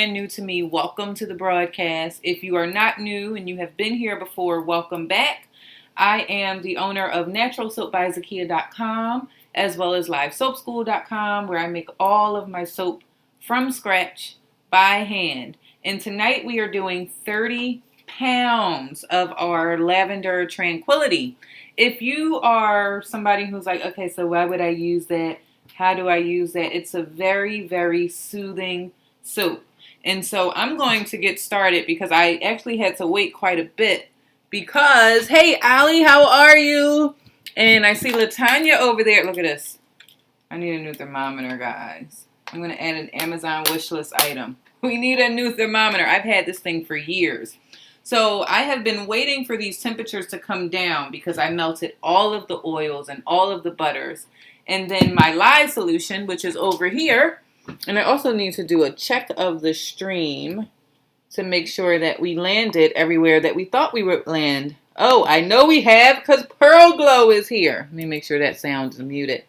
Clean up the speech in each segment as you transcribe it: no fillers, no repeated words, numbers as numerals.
brand new to me, welcome to the broadcast. If you are not new and you have been here before, welcome back. I am the owner of naturalsoapbyzakia.com as well as livesoapschool.com, where I make all of my soap from scratch by hand. And tonight we are doing 30 pounds of our Lavender Tranquility. If you are somebody who's like, okay, so why would I use that? How do I use that? It's a very, very soothing soap. And so I'm going to get started because I actually had to wait quite a bit because, hey, Allie, how are you? And I see Latanya over there. Look at this. I need a new thermometer, guys. I'm going to add an Amazon wish list item. We need a new thermometer. I've had this thing for years. So I have been waiting for these temperatures to come down because I melted all of the oils and all of the butters. And then my lye solution, which is over here. And I also need to do a check of the stream to make sure that we landed everywhere that we thought we would land. Oh, I know we have because Pearl Glow is here. Let me make sure that sound is muted.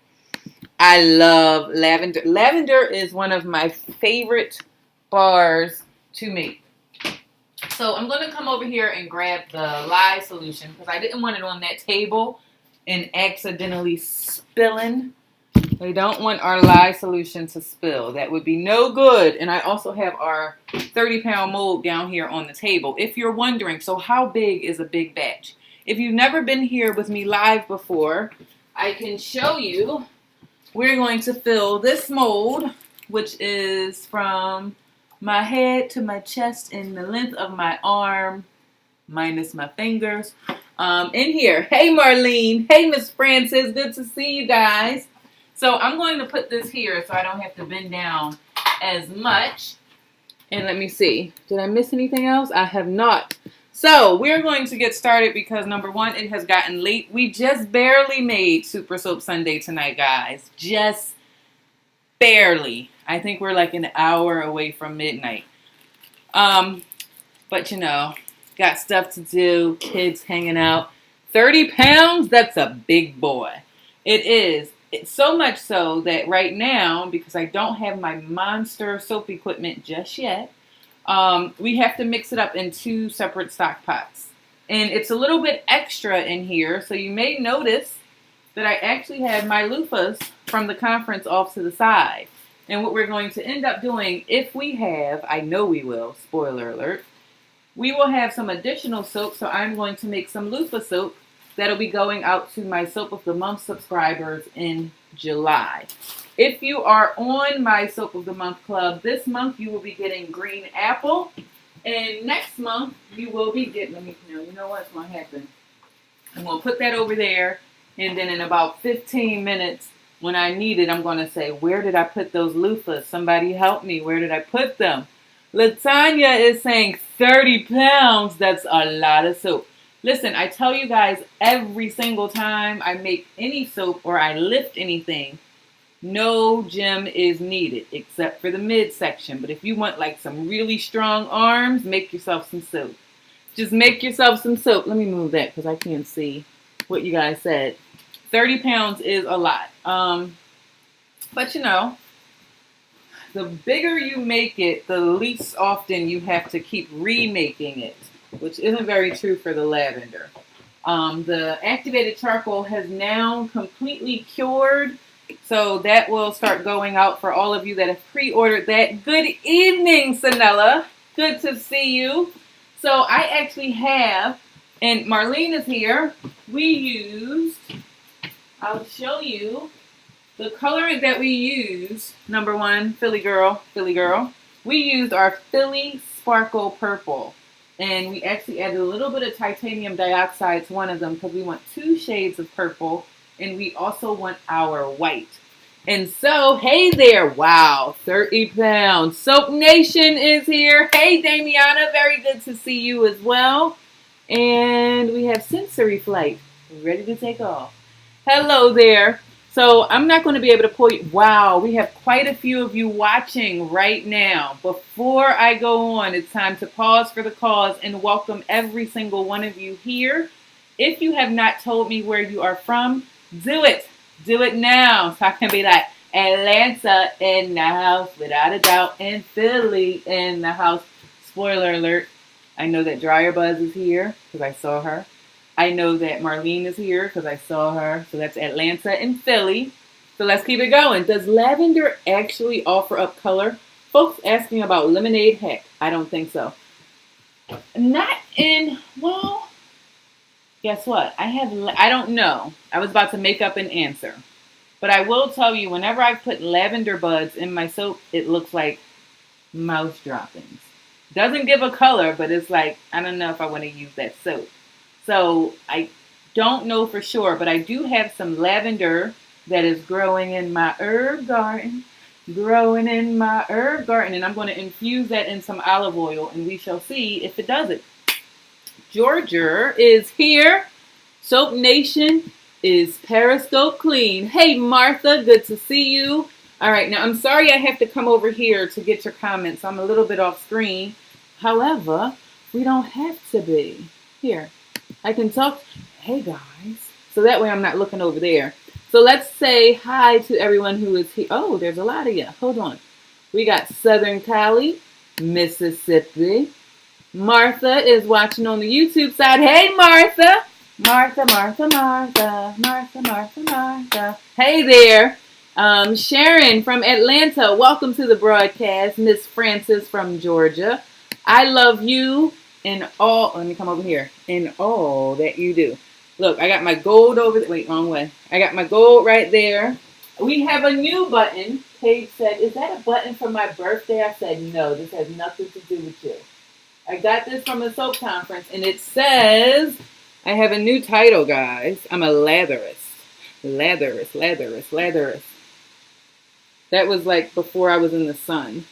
I love lavender. Lavender is one of my favorite bars to make. So I'm going to come over here and grab the lye solution because I didn't want it on that table and accidentally spilling. We don't want our lye solution to spill. That would be no good. And I also have our 30-pound mold down here on the table. If you're wondering, so how big is a big batch? If you've never been here with me live before, I can show you. We're going to fill this mold, which is from my head to my chest and the length of my arm, minus my fingers. In here. Hey, Marlene. Hey, Miss Francis. Good to see you guys. So I'm going to put this here so I don't have to bend down as much. And let me see. Did I miss anything else? I have not. So we're going to get started because, number one, it has gotten late. We just barely made Super Soap Sunday tonight, guys. Just barely. I think we're like an hour away from midnight. But, you know, got stuff to do. Kids hanging out. 30 pounds? That's a big boy. It is. It's so much so that right now, because I don't have my monster soap equipment just yet, we have to mix it up in 2 separate stock pots. And it's a little bit extra in here, so you may notice that I actually have my loofahs from the conference off to the side. And what we're going to end up doing, if we have, I know we will, spoiler alert, we will have some additional soap, so I'm going to make some loofah soap that'll be going out to my Soap of the Month subscribers in July. If you are on my Soap of the Month club, this month you will be getting green apple. And next month you will be getting, you know what's going to happen. I'm going to put that over there. And then in about 15 minutes, when I need it, I'm going to say, where did I put those loofahs? Somebody help me. Where did I put them? Latanya is saying 30 pounds. That's a lot of soap. Listen, I tell you guys every single time I make any soap or I lift anything, no gym is needed except for the midsection. But if you want like some really strong arms, make yourself some soap. Just make yourself some soap. Let me move that because I can't see what you guys said. 30 pounds is a lot. But you know, the bigger you make it, the least often you have to keep remaking it, which isn't very true for the lavender. The activated charcoal has now completely cured, so that will start going out for all of you that have pre-ordered that. Good evening, Sanella. Good to see you. So I actually have, and Marlene is here, we used, I'll show you, the color that we use, number one, Philly Girl. We used our Philly Sparkle Purple. And we actually added a little bit of titanium dioxide to one of them because we want 2 shades of purple. And we also want our white. And so, hey there. Wow, 30 pounds. Soap Nation is here. Hey, Damiana. Very good to see you as well. And we have Sensory Flight. Ready to take off. Hello there. So I'm not going to be able to pull you. Wow, we have quite a few of you watching right now. Before I go on, it's time to pause for the cause and welcome every single one of you here. If you have not told me where you are from, do it. Do it now. So I can be like, Atlanta in the house, without a doubt, and Philly in the house. Spoiler alert, I know that Dryer Buzz is here because I saw her. I know that Marlene is here because I saw her. So that's Atlanta and Philly. So let's keep it going. Does lavender actually offer up color? Folks asking about lemonade. Heck, I don't think so. Not in, well, guess what? I don't know. I was about to make up an answer. But I will tell you, whenever I put lavender buds in my soap, it looks like mouse droppings. Doesn't give a color, but it's like, I don't know if I want to use that soap. So I don't know for sure, but I do have some lavender that is growing in my herb garden. Growing in my herb garden. And I'm going to infuse that in some olive oil, and we shall see if it does it. Georgia is here. Soap Nation is Periscope clean. Hey, Martha, good to see you. All right, now I'm sorry I have to come over here to get your comments. I'm a little bit off screen. However, we don't have to be. Here, I can talk. Hey, guys. So that way I'm not looking over there. So let's say hi to everyone who is here. Oh, there's a lot of you. Hold on. We got Southern Cali, Mississippi. Martha is watching on the YouTube side. Hey, Martha. Martha, Martha, Martha, Martha, Martha, Martha. Hey there. Sharon from Atlanta. Welcome to the broadcast. Miss Francis from Georgia. I love you in all. Let me come over here. In all that you do. Look, I got my gold over there. Wait, wrong way. I got my gold right there. We have a new button. Paige said, is that a button for my birthday? I said, no, this has nothing to do with you. I got this from a soap conference, and it says, I have a new title, guys. I'm a latherist. Latherist. That was like before I was in the sun.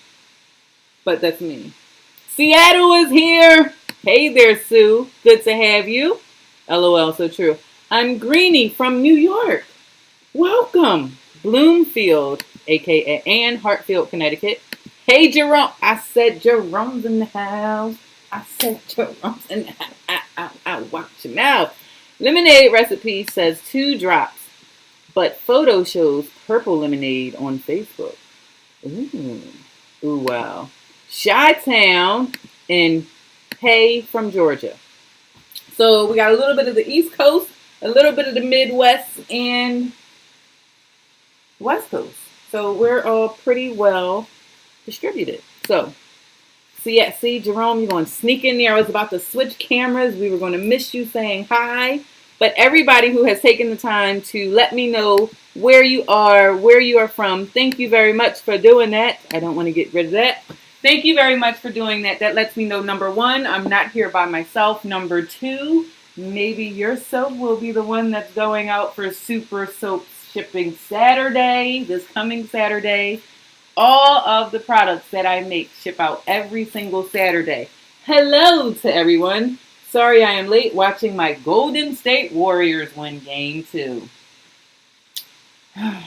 But that's me. Seattle is here. Hey there, Sue. Good to have you. LOL, so true. I'm Greenie from New York. Welcome. Bloomfield, a.k.a. Ann Hartfield, Connecticut. Hey, Jerome. I said Jerome's in the house. I said Jerome's in the house. Watch your mouth. Lemonade recipe says 2 drops, but photo shows purple lemonade on Facebook. Ooh, wow. Chi-Town and Hay from Georgia. So we got a little bit of the East Coast, a little bit of the Midwest, and West Coast. So we're all pretty well distributed. So, see, Jerome, you're going to sneak in there. I was about to switch cameras. We were going to miss you saying hi. But everybody who has taken the time to let me know where you are from, thank you very much for doing that. I don't want to get rid of that. Thank you very much for doing that. That lets me know, number 1, I'm not here by myself. Number 2, maybe your soap will be the one that's going out for Super Soap Shipping Saturday, this coming Saturday. All of the products that I make ship out every single Saturday. Hello to everyone. Sorry I am late watching my Golden State Warriors win game 2. I'm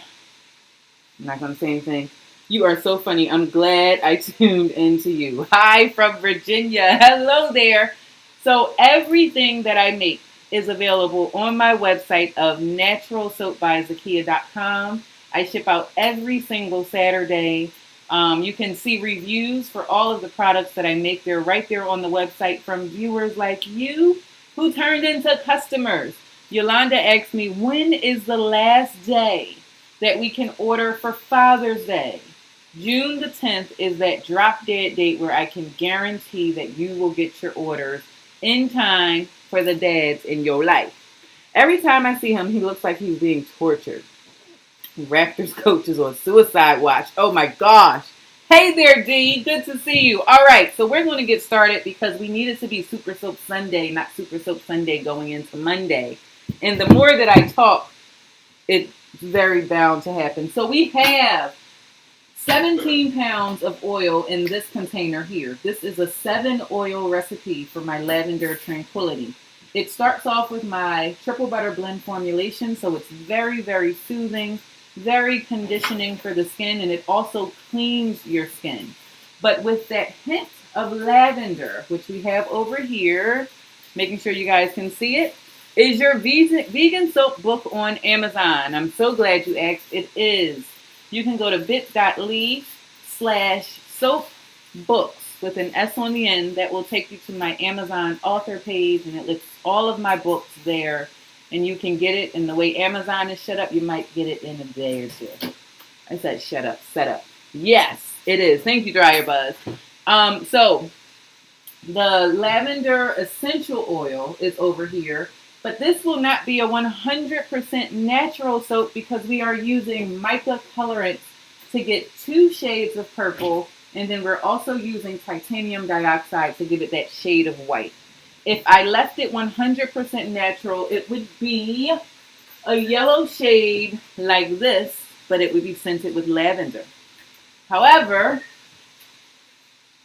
not going to say anything. You are so funny. I'm glad I tuned into you. Hi from Virginia. Hello there. So everything that I make is available on my website of naturalsoapbyzakia.com. I ship out every single Saturday. You can see reviews for all of the products that I make. They're right there on the website from viewers like you who turned into customers. Yolanda asked me, when is the last day that we can order for Father's Day? June the 10th is that drop dead date where I can guarantee that you will get your orders in time for the dads in your life. Every time I see him, he looks like he's being tortured. Raptors coach is on suicide watch. Oh my gosh. Hey there, D. Good to see you. All right, so we're going to get started because we need it to be Super Soap Sunday, not Super Soap Sunday going into Monday. And the more that I talk, it's very bound to happen. So we have 17 pounds of oil in this container here. This is a 7 oil recipe for my Lavender Tranquility. It starts off with my triple butter blend formulation, so it's very, very soothing, very conditioning for the skin, and it also cleans your skin. But with that hint of lavender, which we have over here, making sure you guys can see it, is your vegan soap book on Amazon. I'm so glad you asked. It is. you can go to bit.ly/soapbooks with an S on the end. That will take you to my Amazon author page, and it lists all of my books there. And you can get it. And the way Amazon is set up, you might get it in a day or two. I said shut up, set up. Yes, it is. Thank you, Dryer Buzz. So the Lavender Essential oil is over here. But this will not be a 100% natural soap because we are using mica colorants to get 2 shades of purple. And then we're also using titanium dioxide to give it that shade of white. If I left it 100% natural, it would be a yellow shade like this, but it would be scented with lavender. However,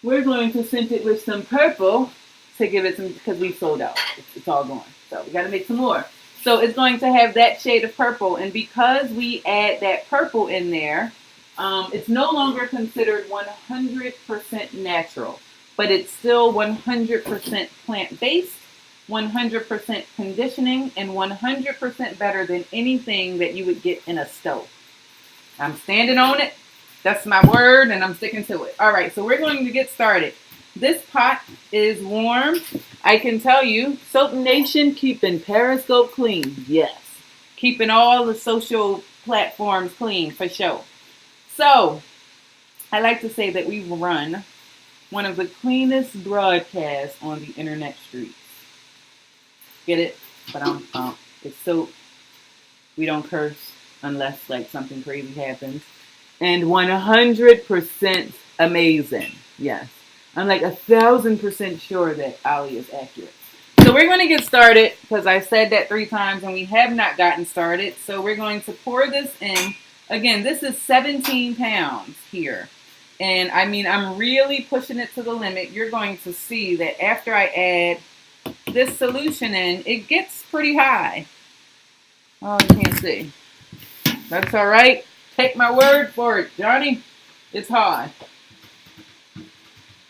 we're going to scent it with some purple to give it some, because we sold out. It's all gone. So we got to make some more. So it's going to have that shade of purple. And because we add that purple in there, it's no longer considered 100% natural. But it's still 100% plant-based, 100% conditioning, and 100% better than anything that you would get in a stove. I'm standing on it. That's my word, and I'm sticking to it. All right, so we're going to get started. This pot is warm. I can tell you, Soap Nation keeping Periscope clean. Yes. Keeping all the social platforms clean, for sure. So, I like to say that we run one of the cleanest broadcasts on the internet streets. Get it? But it's soap. We don't curse unless like something crazy happens. And 100% amazing. Yes. I'm like 1,000% sure that Ali is accurate. So we're going to get started because I said that 3 times and we have not gotten started. So we're going to pour this in. Again, this is 17 pounds here. And I mean, I'm really pushing it to the limit. You're going to see that after I add this solution in, it gets pretty high. Oh, you can't see. That's all right. Take my word for it, Johnny. It's high.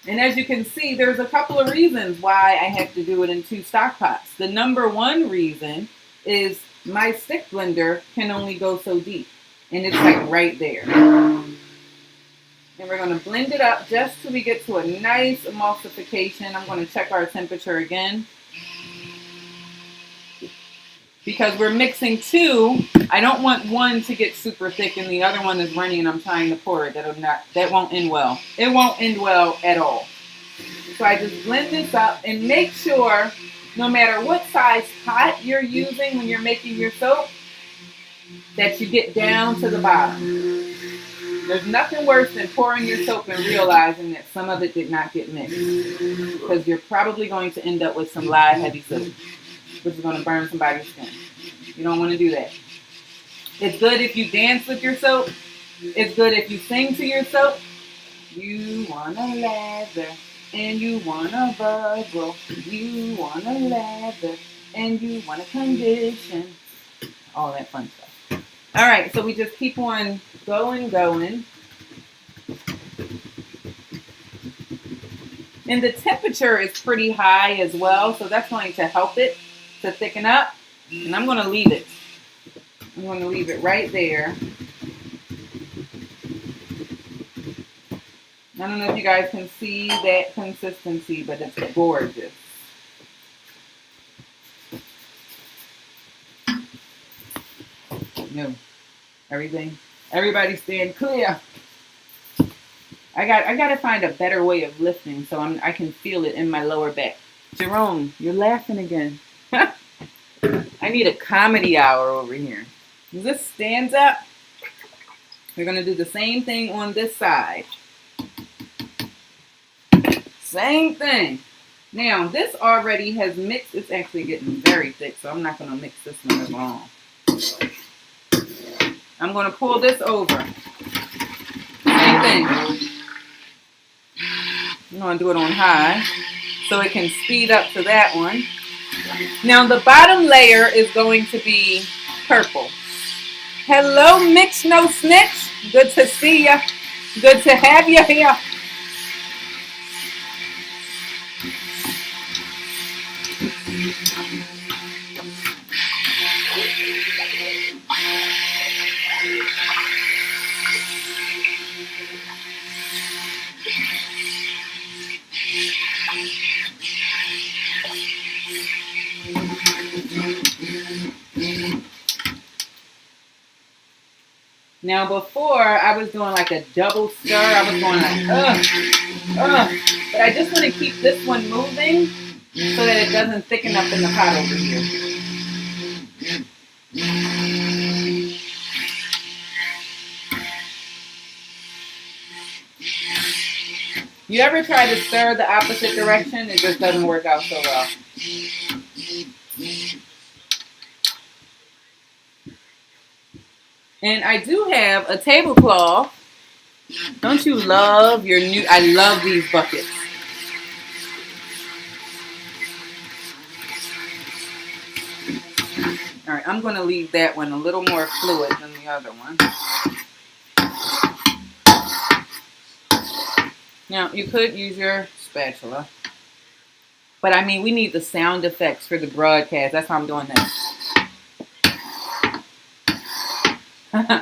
And as you can see, there's a couple of reasons why I have to do it in 2 stock pots. The number 1 reason is my stick blender can only go so deep. And it's like right there. And we're going to blend it up just till we get to a nice emulsification. I'm going to check our temperature again. Because we're mixing 2, I don't want one to get super thick and the other one is running and I'm trying to pour it. That won't end well. It won't end well at all. So I just blend this up and make sure no matter what size pot you're using when you're making your soap, that you get down to the bottom. There's nothing worse than pouring your soap and realizing that some of it did not get mixed. Because you're probably going to end up with some live heavy soap, which is going to burn somebody's skin. You don't want to do that. It's good if you dance with your soap. It's good if you sing to your soap. You want a lather and you want a bubble. You want a lather and you want a condition. All that fun stuff. All right, so we just keep on going. And the temperature is pretty high as well, so that's going to help it to thicken up. And I'm going to leave it. I'm going to leave it right there. I don't know if you guys can see that consistency, but it's gorgeous. No. Everybody stand clear. I got to find a better way of lifting so I can feel it in my lower back. Jerome, you're laughing again. I need a comedy hour over here. This stands up. We're going to do the same thing on this side. Same thing. Now, this already has mixed. It's actually getting very thick, so I'm not going to mix this one as long. I'm going to pull this over. Same thing. I'm going to do it on high so it can speed up to that one. Now, the bottom layer is going to be purple. Hello, Mix No Snitch. Good to see ya. Good to have you here. Now before, I was doing like a double stir. I was going like, but I just want to keep this one moving so that it doesn't thicken up in the pot over here. You ever try to stir the opposite direction? It just doesn't work out so well. And I do have a tablecloth. Don't you love your new... I love these buckets. All right, I'm going to leave that one a little more fluid than the other one. Now, you could use your spatula. But, I mean, we need the sound effects for the broadcast. That's why I'm doing this.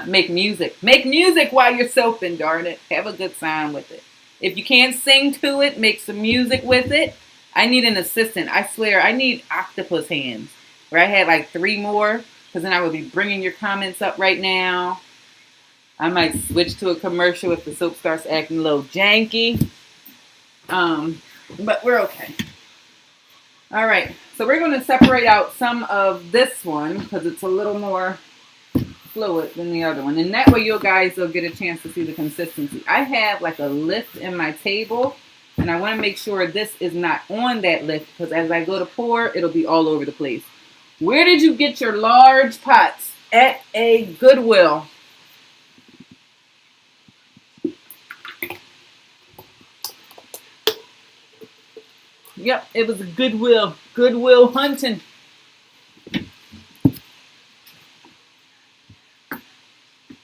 Make music. Make music while you're soaping, darn it. Have a good time with it. If you can't sing to it, make some music with it. I need an assistant. I swear, I need octopus hands. Where I had like 3 more. Because then I would be bringing your comments up right now. I might switch to a commercial if the soap starts acting a little janky. But we're okay. All right. So we're going to separate out some of this one. Because it's a little more fluid than the other one. And that way you guys will get a chance to see the consistency. I have like a lift in my table. And I want to make sure this is not on that lift. Because as I go to pour, it'll be all over the place. Where did you get your large pots? At a Goodwill. Yep, it was a Goodwill. Goodwill hunting.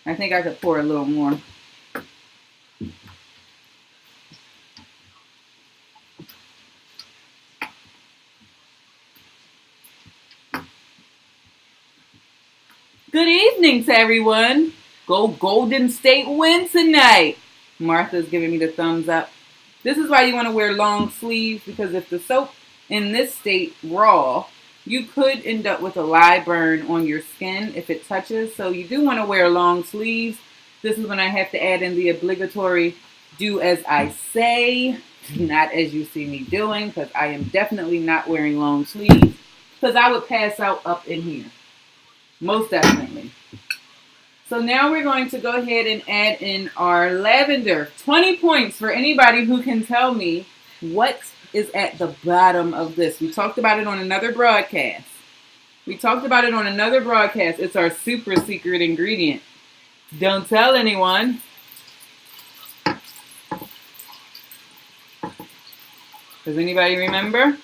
I think I could pour a little more. Good evening to everyone. Go Golden State win tonight. Martha's giving me the thumbs up. This is why you want to wear long sleeves, because if the soap in this state raw, you could end up with a lye burn on your skin if it touches. So you do want to wear long sleeves. This is when I have to add in the obligatory do as I say, not as you see me doing, because I am definitely not wearing long sleeves, because I would pass out up in here. Most definitely. So now we're going to go ahead and add in our lavender. 20 points for anybody who can tell me what is at the bottom of this. We talked about it on another broadcast. It's our super secret ingredient. Don't tell anyone. Does anybody remember?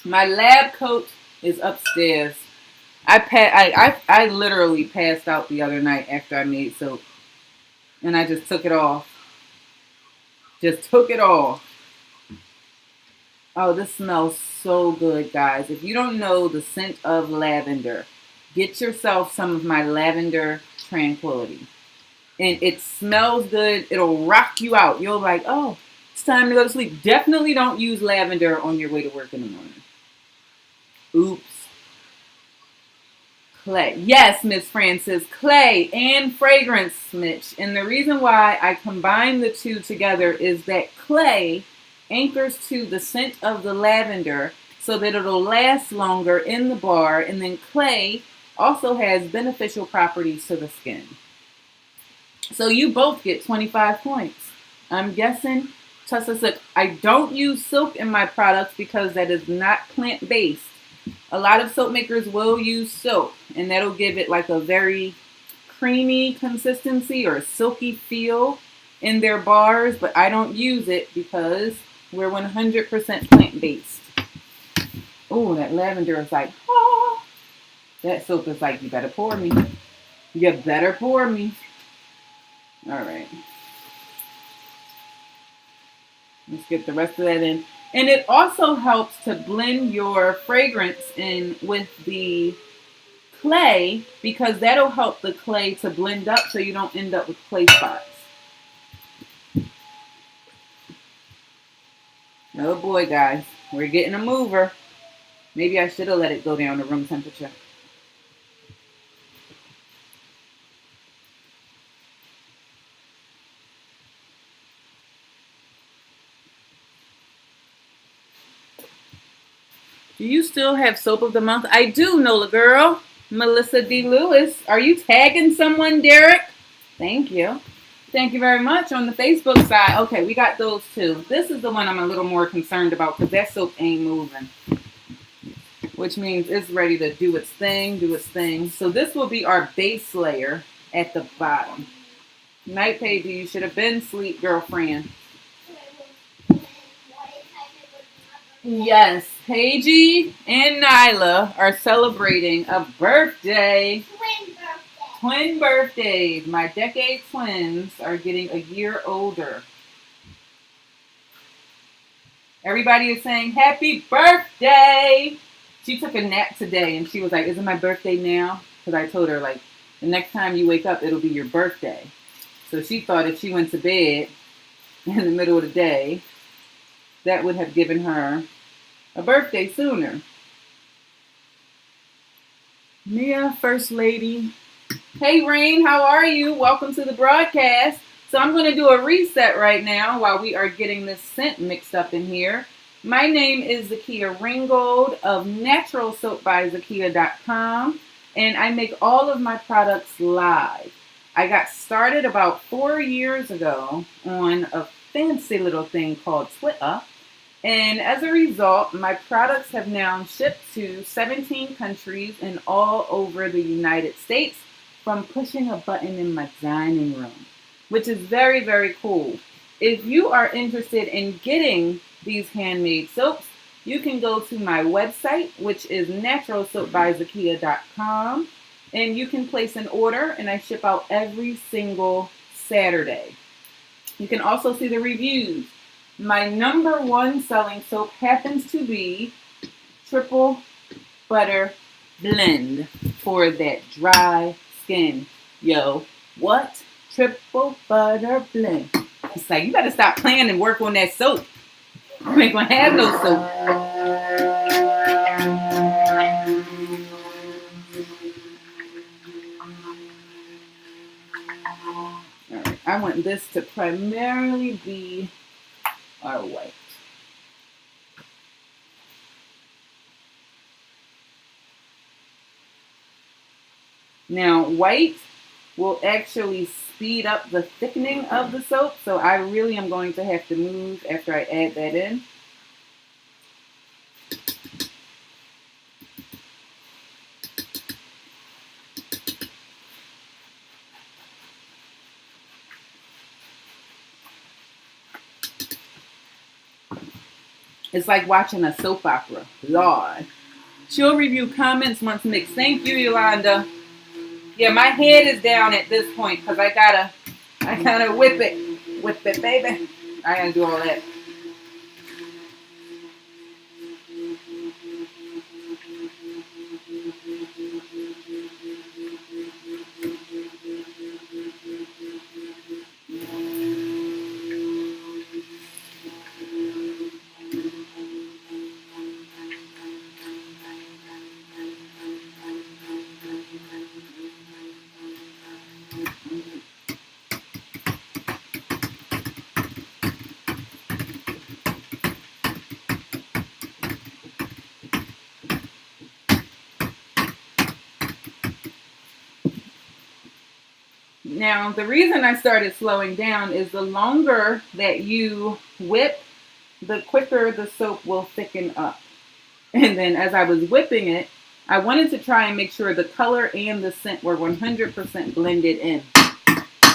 My lab coat is upstairs. I literally passed out the other night after I made soap. And I just took it off. Oh, this smells so good, guys. If you don't know the scent of lavender, get yourself some of my Lavender Tranquility. And it smells good. It'll rock you out. You'll like, oh, it's time to go to sleep. Definitely don't use lavender on your way to work in the morning. Oops. Clay. Yes, Miss Francis. Clay and fragrance, Mitch. And the reason why I combine the two together is that clay anchors to the scent of the lavender so that it'll last longer in the bar. And then clay also has beneficial properties to the skin. So you both get 25 points. I'm guessing Tussa Silk. I don't use silk in my products because that is not plant-based. A lot of soap makers will use soap, and that'll give it like a very creamy consistency or silky feel in their bars, but I don't use it because we're 100% plant-based. Oh, that lavender is like, oh. That soap is like, you better pour me. You better pour me. All right. Let's get the rest of that in. And it also helps to blend your fragrance in with the clay because that'll help the clay to blend up so you don't end up with clay spots. Oh boy, guys, we're getting a mover. Maybe I should have let it go down to room temperature. Do you still have soap of the month? I do, Nola girl. Melissa D. Lewis. Are you tagging someone, Derek? Thank you. Thank you very much on the Facebook side. Okay, we got those two. This is the one I'm a little more concerned about because that soap ain't moving. Which means it's ready to do its thing. So this will be our base layer at the bottom. Night baby, you should have been asleep, girlfriend. Yes, Paigey and Nyla are celebrating a birthday. Twin birthdays. My decade twins are getting a year older. Everybody is saying happy birthday. She took a nap today and she was like, is it my birthday now? Because I told her, like, the next time you wake up, it'll be your birthday. So she thought if she went to bed in the middle of the day, that would have given her a birthday sooner. Mia, First Lady. Hey, Rain, how are you? Welcome to the broadcast. So I'm going to do a reset right now while we are getting this scent mixed up in here. My name is Zakia Ringgold of naturalsoapbyzakia.com, and I make all of my products live. I got started about 4 years ago on a fancy little thing called Twitter, and as a result, my products have now shipped to 17 countries and all over the United States from pushing a button in my dining room, which is very, very cool. If you are interested in getting these handmade soaps, you can go to my website, which is naturalsoapbyzakia.com, and you can place an order, and I ship out every single Saturday. You can also see the reviews. My number one selling soap happens to be Triple Butter Blend for that dry skin. Yo, what? Triple Butter Blend. It's like, you better stop playing and work on that soap. You ain't gonna have no soap. Alright, I want this to primarily be our white. Now, white will actually speed up the thickening of the soap, so I really am going to have to move after I add that in. It's like watching a soap opera. Lord. She'll review comments once mixed. Thank you, Yolanda. Yeah, my head is down at this point because I gotta whip it, baby. I gotta do all that. Now, the reason I started slowing down is the longer that you whip, the quicker the soap will thicken up. And then as I was whipping it, I wanted to try and make sure the color and the scent were 100% blended in.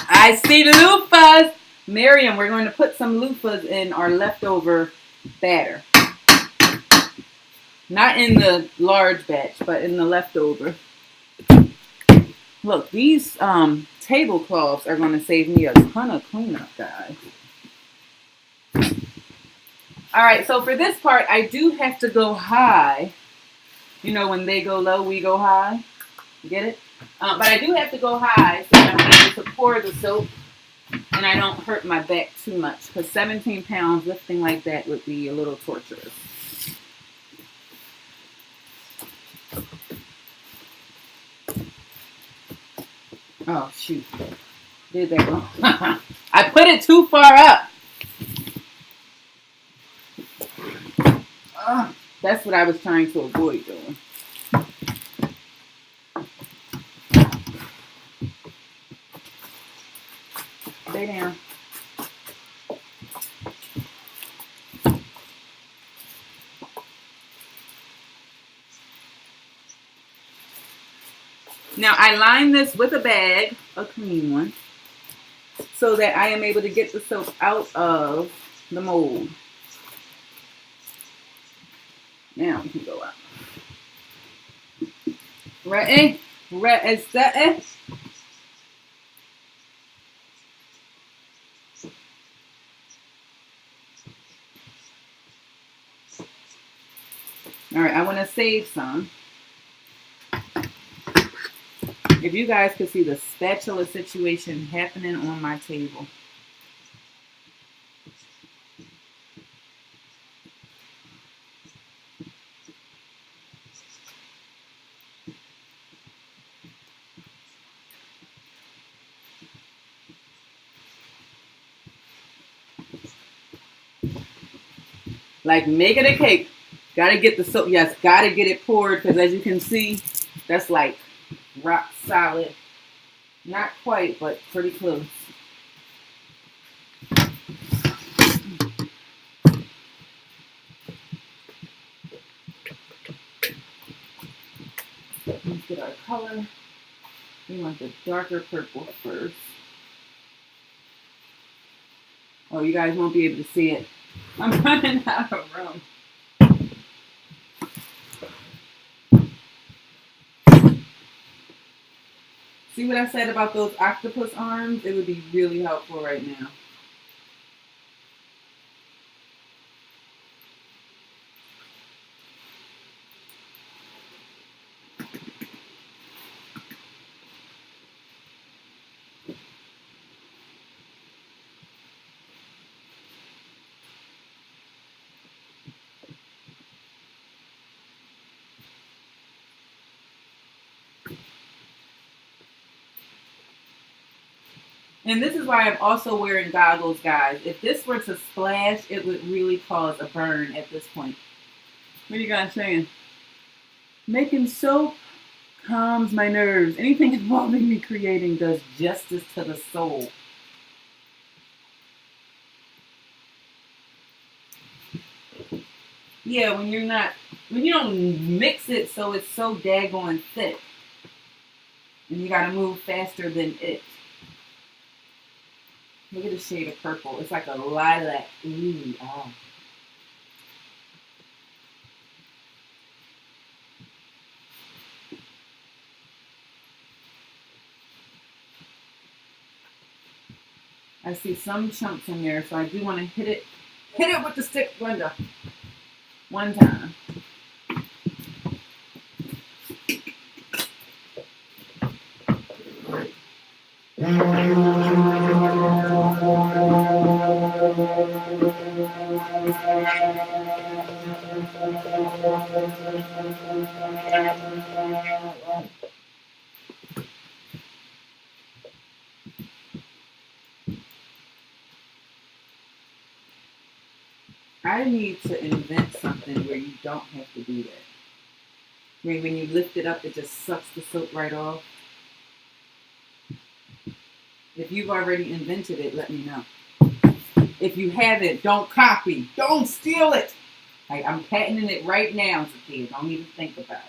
I see loofahs! Miriam, we're going to put some loofahs in our leftover batter. Not in the large batch, but in the leftover. Look, these tablecloths are going to save me a ton of cleanup, guys. All right, so for this part, I do have to go high. You know, when they go low, we go high. Get it? But I do have to go high so that I'm able to pour the soap and I don't hurt my back too much. Because 17 pounds lifting like that would be a little torturous. Oh, shoot. Did that wrong. I put it too far up. That's what I was trying to avoid doing. Stay down. Now I line this with a bag, a clean one, so that I am able to get the soap out of the mold. Now we can go up. Ready? Ready? Set. All right, I want to save some. If you guys could see the spatula situation happening on my table. Like making a cake. Gotta get the soap. Yes, gotta get it poured because as you can see, that's like rock solid. Not quite, but pretty close. Let's get our color. We want the darker purple first. Oh, you guys won't be able to see it. I'm running out of room. See what I said about those octopus arms? It would be really helpful right now. And this is why I'm also wearing goggles, guys. If this were to splash, it would really cause a burn at this point. What are you guys saying? Making soap calms my nerves. Anything involving me creating does justice to the soul. Yeah, when you don't mix it so it's so daggone thick. And you gotta move faster than it. Look at the shade of purple. It's like a lilac. Ooh, oh. I see some chunks in there, so I do want to hit it with the stick blender. One time. I need to invent something where you don't have to do that. I mean, when you lift it up, it just sucks the soap right off. If you've already invented it, let me know. If you haven't, don't copy. Don't steal it. Like, I'm patenting it right now, Zakia. Don't even think about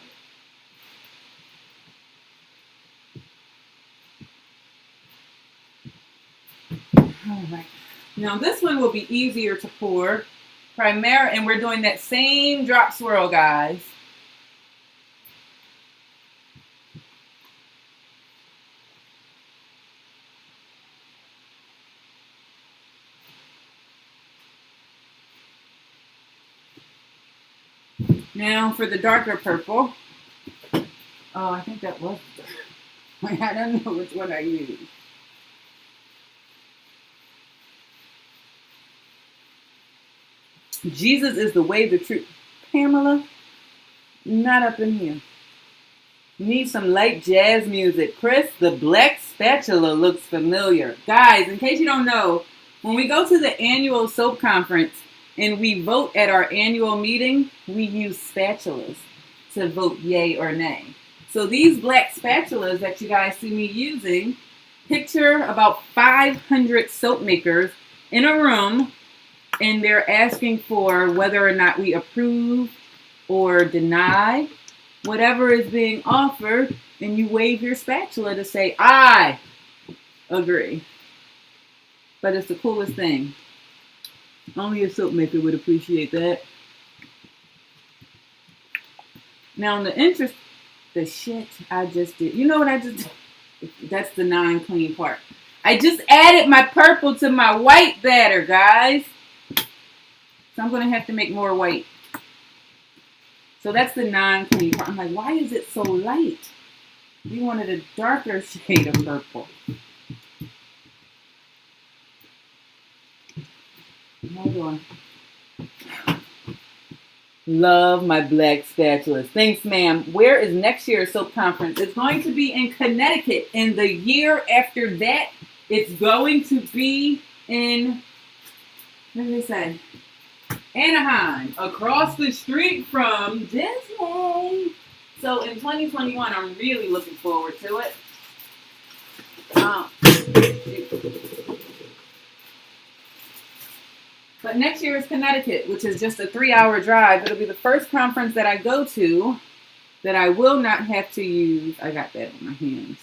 it. All right. Now, this one will be easier to pour. And we're doing that same drop swirl, guys. Now for the darker purple. Oh, I think that was dark. I don't know which one I use. Jesus is the way, the truth. Pamela, not up in here. Need some light jazz music. Chris, the black spatula looks familiar. Guys, in case you don't know, when we go to the annual soap conference and we vote at our annual meeting, we use spatulas to vote yay or nay. So these black spatulas that you guys see me using, picture about 500 soap makers in a room, and they're asking for whether or not we approve or deny whatever is being offered, and you wave your spatula to say, I agree. But it's the coolest thing. Only a soap maker would appreciate that. Now, the shit I just did. You know what I just did? That's the non-clean part. I just added my purple to my white batter, guys. So I'm going to have to make more white. So that's the non-clean part. I'm like, why is it so light? We wanted a darker shade of purple. Hold on. Love my black spatulas. Thanks, ma'am. Where is next year's soap conference? It's going to be in Connecticut. And the year after that, it's going to be in, what did they say? Anaheim, across the street from Disney. So in 2021, I'm really looking forward to it. But next year is Connecticut, which is just a 3-hour drive. It'll be the first conference that I go to that I will not have to use. I got that on my hands.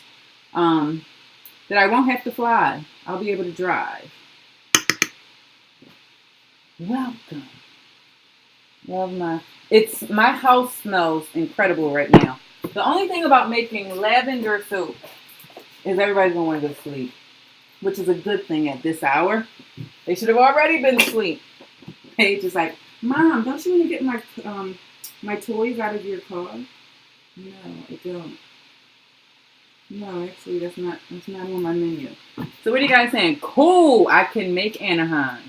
That I won't have to fly. I'll be able to drive. Welcome. Love my house smells incredible right now. The only thing about making lavender soap is everybody's gonna want to go to sleep, which is a good thing at this hour. They should have already been asleep. Paige is like, Mom, don't you want to get my toys out of your car? No, I don't. No, actually, that's not on my menu. So what are you guys saying? Cool, I can make Anaheim.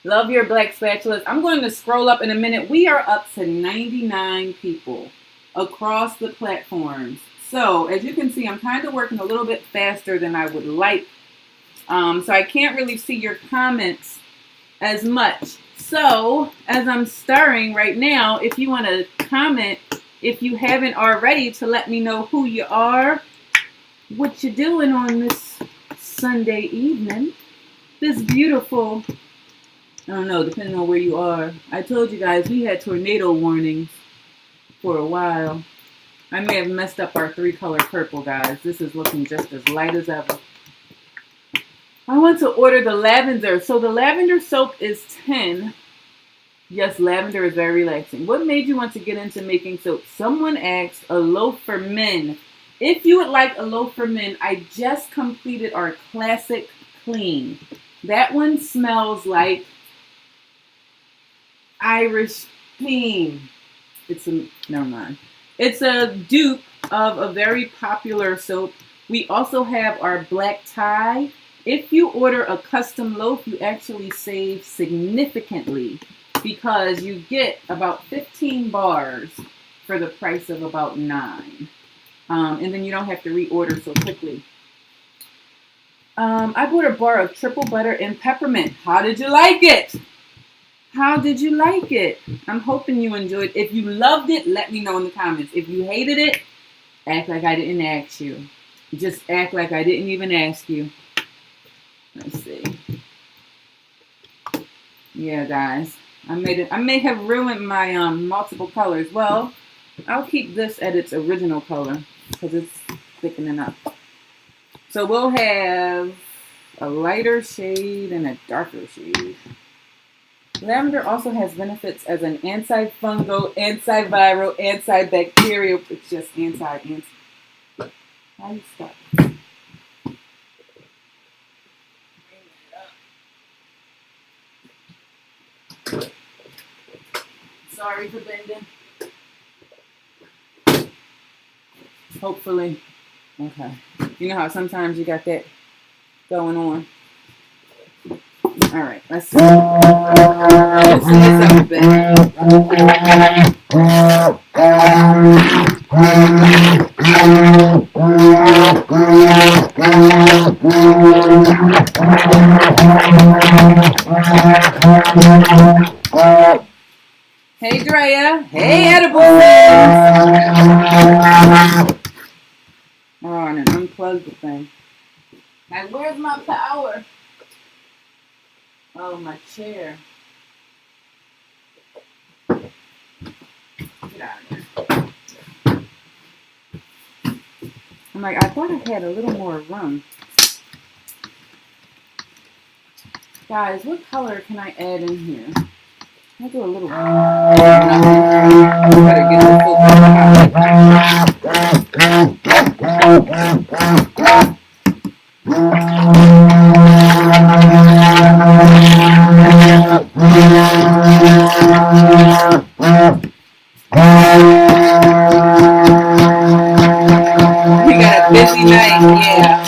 Love your black spatulas. I'm going to scroll up in a minute. We are up to 99 people across the platforms. So as you can see, I'm kind of working a little bit faster than I would like. So I can't really see your comments as much. So as I'm stirring right now, if you want to comment, if you haven't already, to let me know who you are, what you're doing on this Sunday evening, this beautiful, I don't know, depending on where you are. I told you guys we had tornado warnings for a while. I may have messed up our 3-color purple, guys. This is looking just as light as ever. I want to order the lavender. So the lavender soap is 10. Yes, lavender is very relaxing. What made you want to get into making soap? Someone asked, a loaf for men. If you would like a loaf for men, I just completed our classic clean. That one smells like Irish theme. Never mind. It's a dupe of a very popular soap. We also have our black tie. If you order a custom loaf, you actually save significantly because you get about 15 bars for the price of about 9. And then you don't have to reorder so quickly. I bought a bar of triple butter and peppermint. How did you like it? How did you like it? I'm hoping you enjoyed it. If you loved it, let me know in the comments. If you hated it, act like I didn't ask you. Just act like I didn't even ask you. Let's see. Yeah, guys. I may have ruined my multiple colors. Well, I'll keep this at its original color because it's thickening up. So we'll have a lighter shade and a darker shade. Lavender also has benefits as an antifungal, antiviral, antibacterial. It's just anti. How you stop? Sorry for bending. Hopefully Okay. You know how sometimes you got that going on? All right, let's loosen this up a bit. Hey, Drea. Hey, edible things. Oh, and then unplug the thing. Like, where's my power? Oh, my chair. Get out of there. I'm like, I thought I had a little more room. Guys, what color can I add in here? I'll do a little. Better get the We got a busy night, yeah.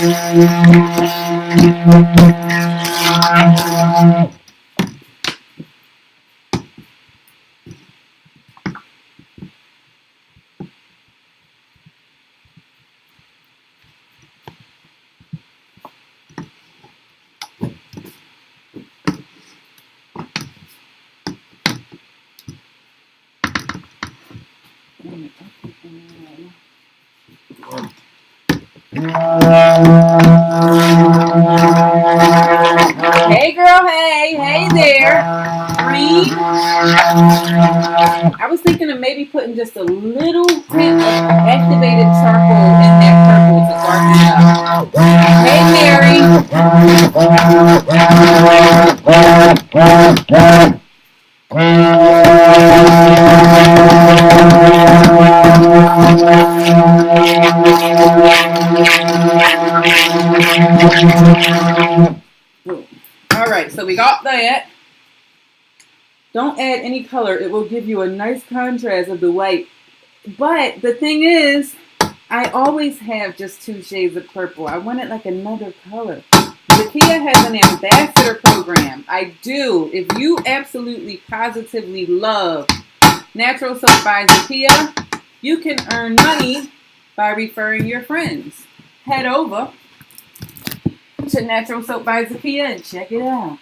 Hey girl, hey there. Green. I was thinking of maybe putting just a little hint of activated charcoal in that purple to darken it up. Hey Mary. All right, so we got that. Don't add any color. It will give you a nice contrast of the white. But the thing is, I always have just 2 shades of purple. I wanted like another color. Zakia has an ambassador program. I do. If you absolutely positively love Natural Soap by Zakia, you can earn money by referring your friends. Head over to Natural Soap by Zakia and check it out.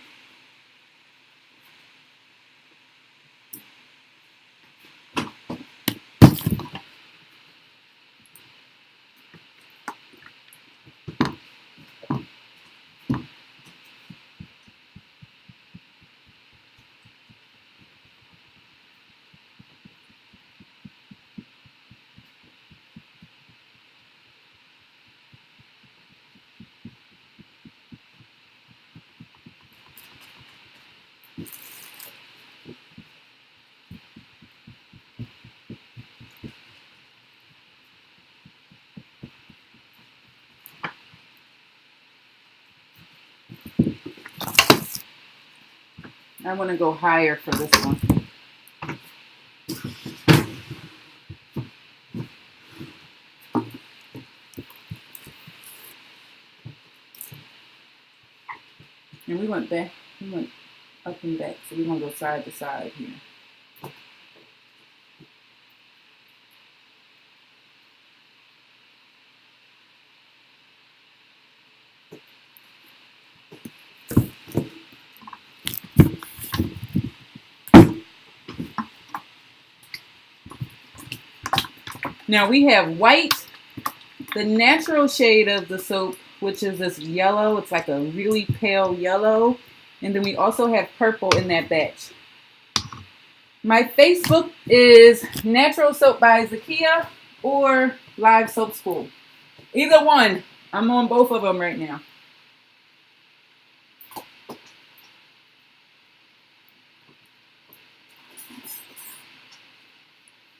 I want to go higher for this one. And we went back. We went up and back. So we're going to go side to side here. Now we have white, the natural shade of the soap, which is this yellow. It's like a really pale yellow. And then we also have purple in that batch. My Facebook is Natural Soap by Zakia or Live Soap School. Either one. I'm on both of them right now.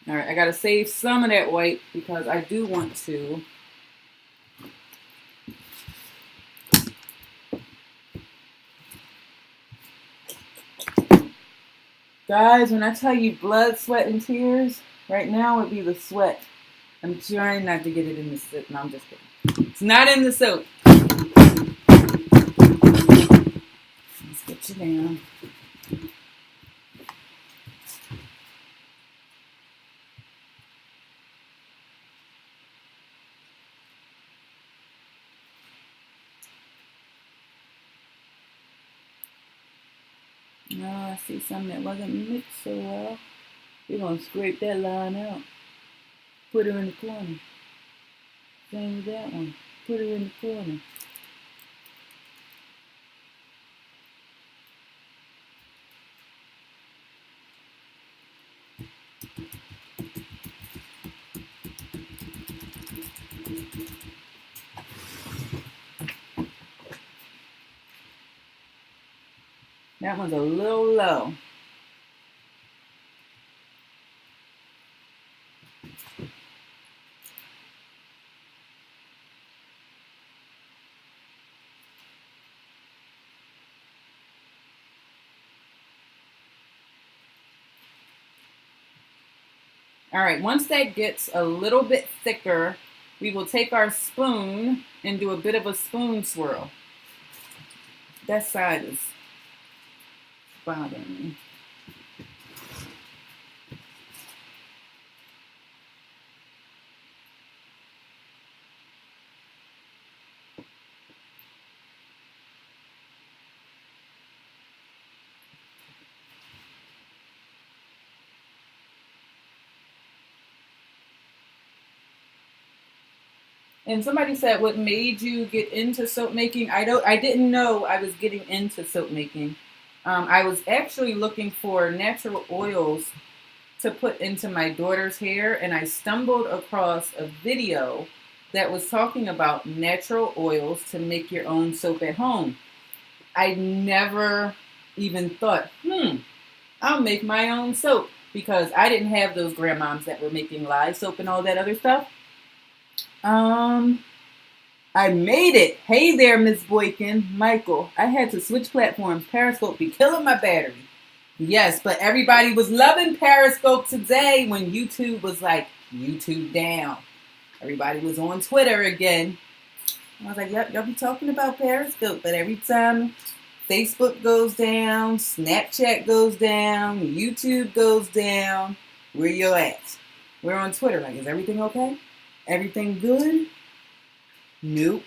All right, I got to save some of that white because I do want to. Guys, when I tell you blood, sweat, and tears, right now would be the sweat. I'm trying not to get it in the sip. No, I'm just kidding. It's not in the soap. Let's get you down. No, I see something that wasn't mixed so well. We're going to scrape that line out. Put her in the corner. Same with that one. Put her in the corner. That one's a little low. All right, once that gets a little bit thicker, we will take our spoon and do a bit of a spoon swirl. That side is bothering me. And somebody said, what made you get into soap making? I didn't know I was getting into soap making. I was actually looking for natural oils to put into my daughter's hair, and I stumbled across a video that was talking about natural oils to make your own soap at home. I never even thought, I'll make my own soap, because I didn't have those grandmoms that were making live soap and all that other stuff. I made it. Hey there, Miss Boykin. Michael, I had to switch platforms. Periscope be killing my battery. Yes, but everybody was loving Periscope today when YouTube was like, YouTube down. Everybody was on Twitter again. I was like, yep, y'all be talking about Periscope, but every time Facebook goes down, Snapchat goes down, YouTube goes down, where you at? We're on Twitter. Like, is everything okay? Everything good? Nope.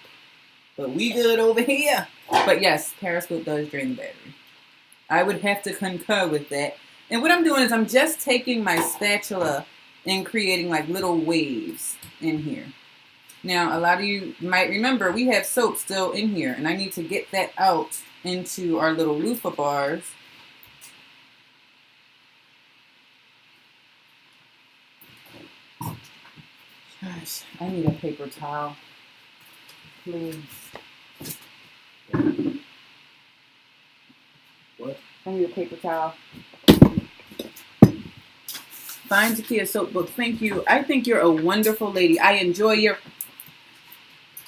But we good over here. But yes, Periscope does drain the battery. I would have to concur with that. And what I'm doing is I'm just taking my spatula and creating like little waves in here. Now, a lot of you might remember we have soap still in here, and I need to get that out into our little loofah bars. Gosh, I need a paper towel. Please. What? I need a paper towel. Find Zakia soap book. Thank you. I think you're a wonderful lady. I enjoy your...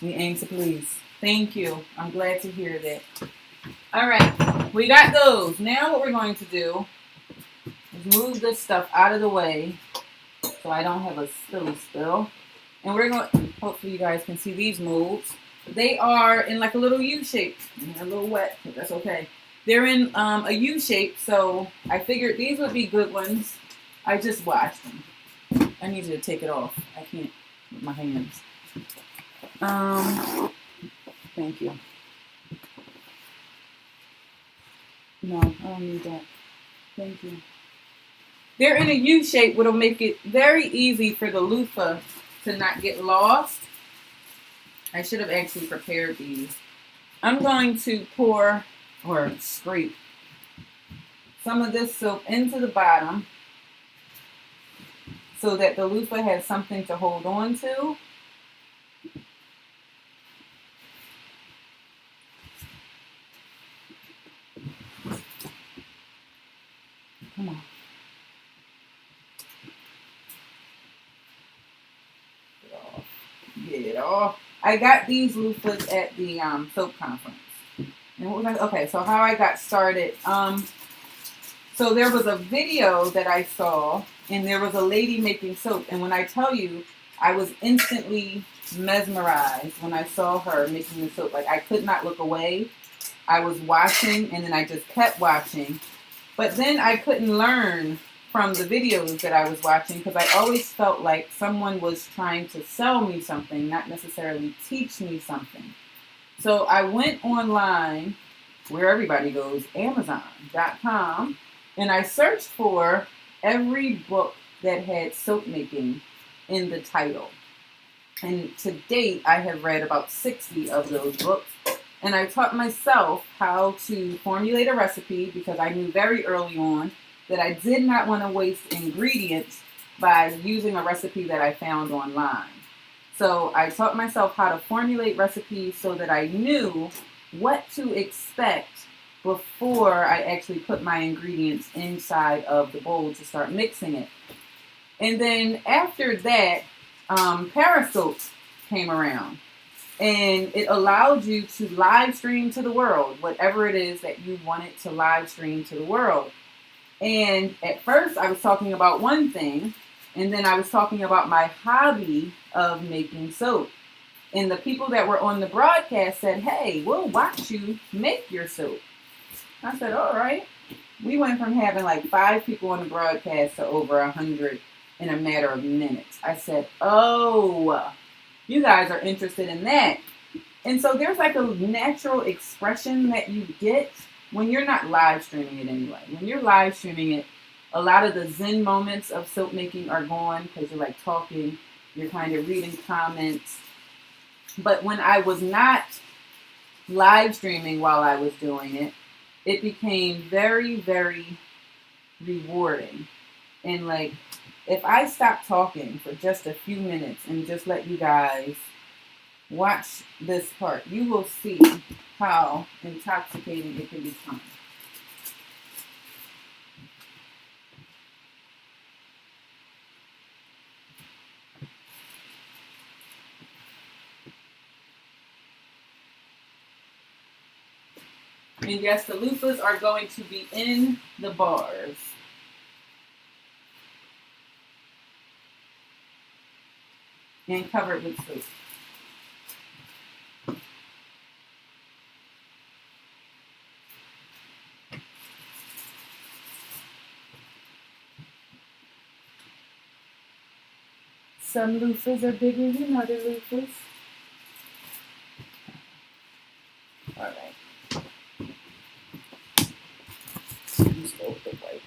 We aim to please. Thank you. I'm glad to hear that. All right. We got those. Now what we're going to do is move this stuff out of the way so I don't have a spill. And we're going... Hopefully you guys can see these molds. They are in like a little U shape. A little wet, but that's okay. They're in a U shape, so I figured these would be good ones. I just washed them. I need you to take it off. I can't with my hands. Thank you. No, I don't need that. Thank you. They're in a U shape, which will make it very easy for the loofah to not get lost. I should have actually prepared these. I'm going to pour or scrape some of this soap into the bottom so that the loofah has something to hold on to. Come on. Get it off. I got these loofahs at the soap conference. And what was I? Okay, so how I got started. So there was a video that I saw, and there was a lady making soap. And when I tell you, I was instantly mesmerized when I saw her making the soap. Like, I could not look away. I was watching, and then I just kept watching. But then I couldn't learn from the videos that I was watching because I always felt like someone was trying to sell me something, not necessarily teach me something. So I went online, where everybody goes, Amazon.com, and I searched for every book that had soap making in the title. And to date, I have read about 60 of those books. And I taught myself how to formulate a recipe because I knew very early on that I did not want to waste ingredients by using a recipe that I found online. So I taught myself how to formulate recipes so that I knew what to expect before I actually put my ingredients inside of the bowl to start mixing it. And then after that, Periscope came around. And it allowed you to live stream to the world, whatever it is that you wanted to live stream to the world. And at first I was talking about one thing, and then I was talking about my hobby of making soap. And the people that were on the broadcast said, hey, we'll watch you make your soap. I said, all right. We went from having like 5 people on the broadcast to over 100 in a matter of minutes. I said, oh, you guys are interested in that. And so there's like a natural expression that you get when you're not live streaming it anyway. When you're live streaming it, a lot of the zen moments of soap making are gone because you're like talking, you're kind of reading comments. But when I was not live streaming while I was doing it, it became very, very rewarding. And like, if I stop talking for just a few minutes and just let you guys watch this part, you will see how intoxicating it can become. And yes, the loofahs are going to be in the bars. And covered with soap. Some loofahs are bigger than other loofahs. All right. Use both the wipe.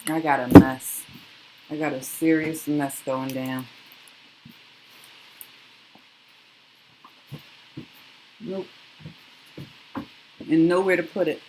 I got a mess. I got a serious mess going down. Nope. And nowhere to put it.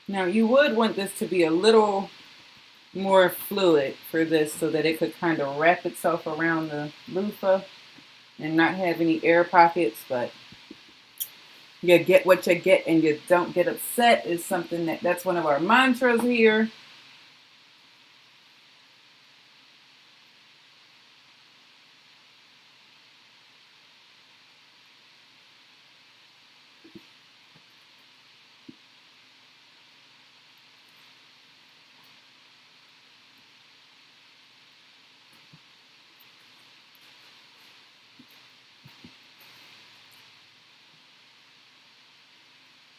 Now you would want this to be a little more fluid for this so that it could kind of wrap itself around the loofah and not have any air pockets, but you get what you get and you don't get upset is something that's one of our mantras here.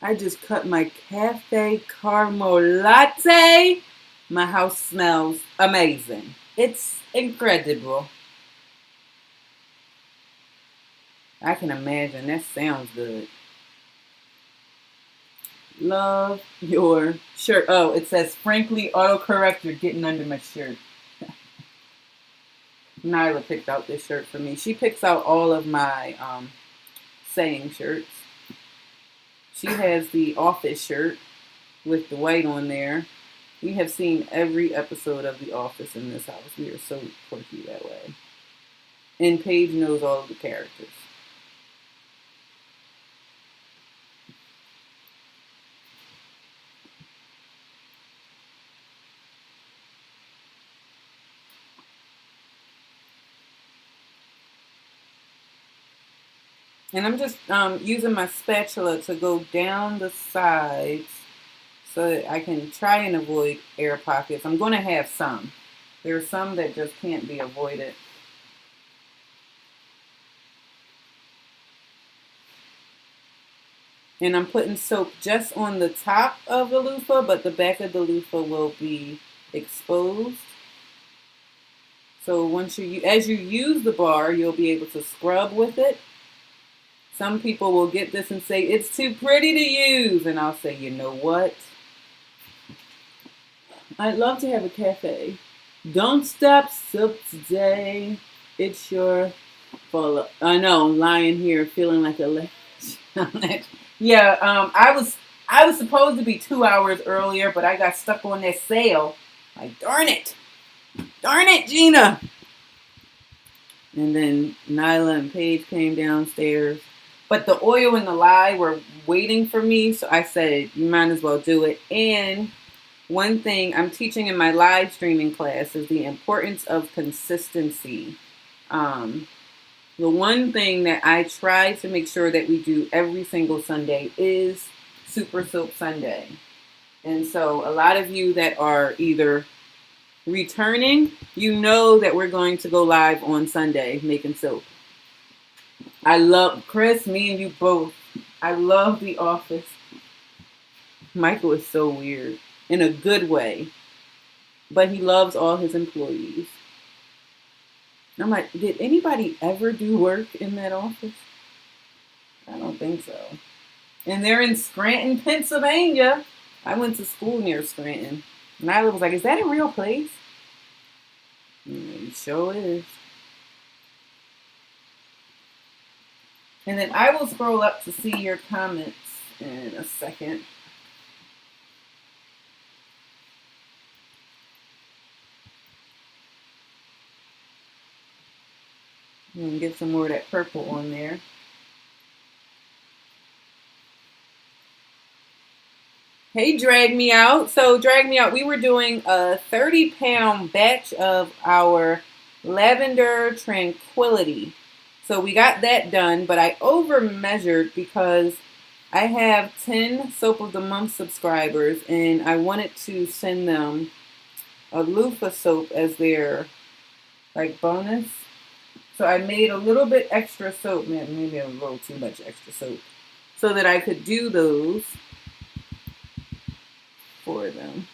I just cut my cafe caramel latte. My house smells amazing. It's incredible. I can imagine. That sounds good. Love your shirt. Oh, it says, frankly, autocorrect, you're getting under my shirt. Nyla picked out this shirt for me. She picks out all of my saying shirts. She has the office shirt with the white on there. We have seen every episode of The Office in this house. We are so quirky that way. And Paige knows all of the characters. And I'm just using my spatula to go down the sides so that I can try and avoid air pockets. I'm going to have some. There are some that just can't be avoided. And I'm putting soap just on the top of the loofah, but the back of the loofah will be exposed. So as you use the bar, you'll be able to scrub with it. Some people will get this and say, it's too pretty to use. And I'll say, you know what? I'd love to have a cafe. Don't stop soap today. It's your fault. I know, I'm lying here feeling like a ledge. Yeah, I was supposed to be 2 hours earlier, but I got stuck on that sale. Like, darn it, Gina. And then Nyla and Paige came downstairs. But the oil and the lye were waiting for me, so I said, you might as well do it. And one thing I'm teaching in my live streaming class is the importance of consistency. The one thing that I try to make sure that we do every single Sunday is Super Soap Sunday. And so a lot of you that are either returning, you know that we're going to go live on Sunday making soap. I love Chris, me and you both. I love The Office. Michael is so weird in a good way, but he loves all his employees. I'm like, did anybody ever do work in that office? I don't think so. And they're in Scranton, Pennsylvania. I went to school near Scranton. Nyla was like, is that a real place? It sure is. And then I will scroll up to see your comments in a second. And get some more of that purple on there. Hey, Drag Me Out. So, Drag Me Out, we were doing a 30-pound batch of our Lavender Tranquility. So, we got that done, but I over measured because I have 10 Soap of the Month subscribers, and I wanted to send them a loofah soap as their bonus. So I made a little bit extra soap, maybe a little too much extra soap, so that I could do those for them.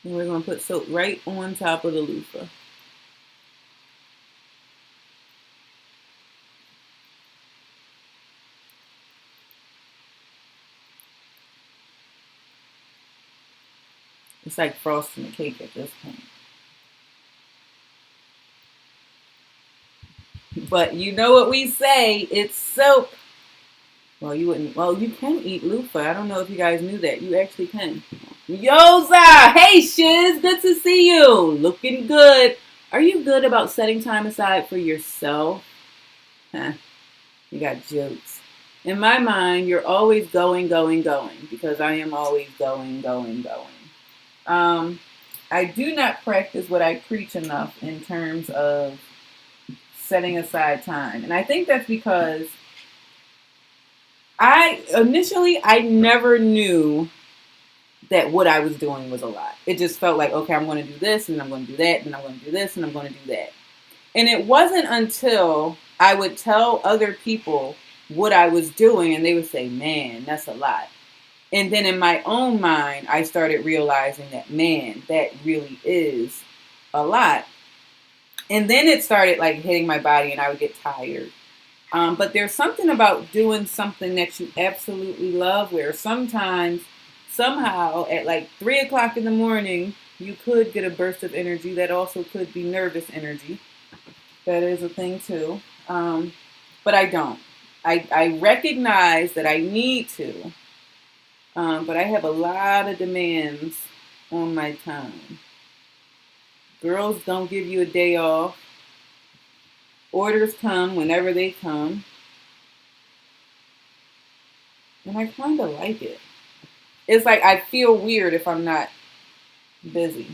And we're going to put soap right on top of the loofah. It's like frosting the cake at this point. But you know what we say, it's soap. Well, you wouldn't. Well, you can eat loofah. I don't know if you guys knew that. You actually can. Yoza! Hey, Shiz! Good to see you. Looking good. Are you good about setting time aside for yourself? Huh. You got jokes. In my mind, you're always going, going, going. Because I am always going, going, going. I do not practice what I preach enough in terms of setting aside time. And I think that's because I never knew that what I was doing was a lot. It just felt like, okay, I'm going to do this, and I'm going to do that, and I'm going to do this, and I'm going to do that. And it wasn't until I would tell other people what I was doing, and they would say, man, that's a lot. And then in my own mind, I started realizing that, man, that really is a lot. And then it started like hitting my body, and I would get tired. But there's something about doing something that you absolutely love where sometimes, somehow, at like 3 o'clock in the morning, you could get a burst of energy that also could be nervous energy. That is a thing too. But I don't. I recognize that I need to, but I have a lot of demands on my time. Girls don't give you a day off. Orders come whenever they come. And I kind of like it. It's like I feel weird if I'm not busy.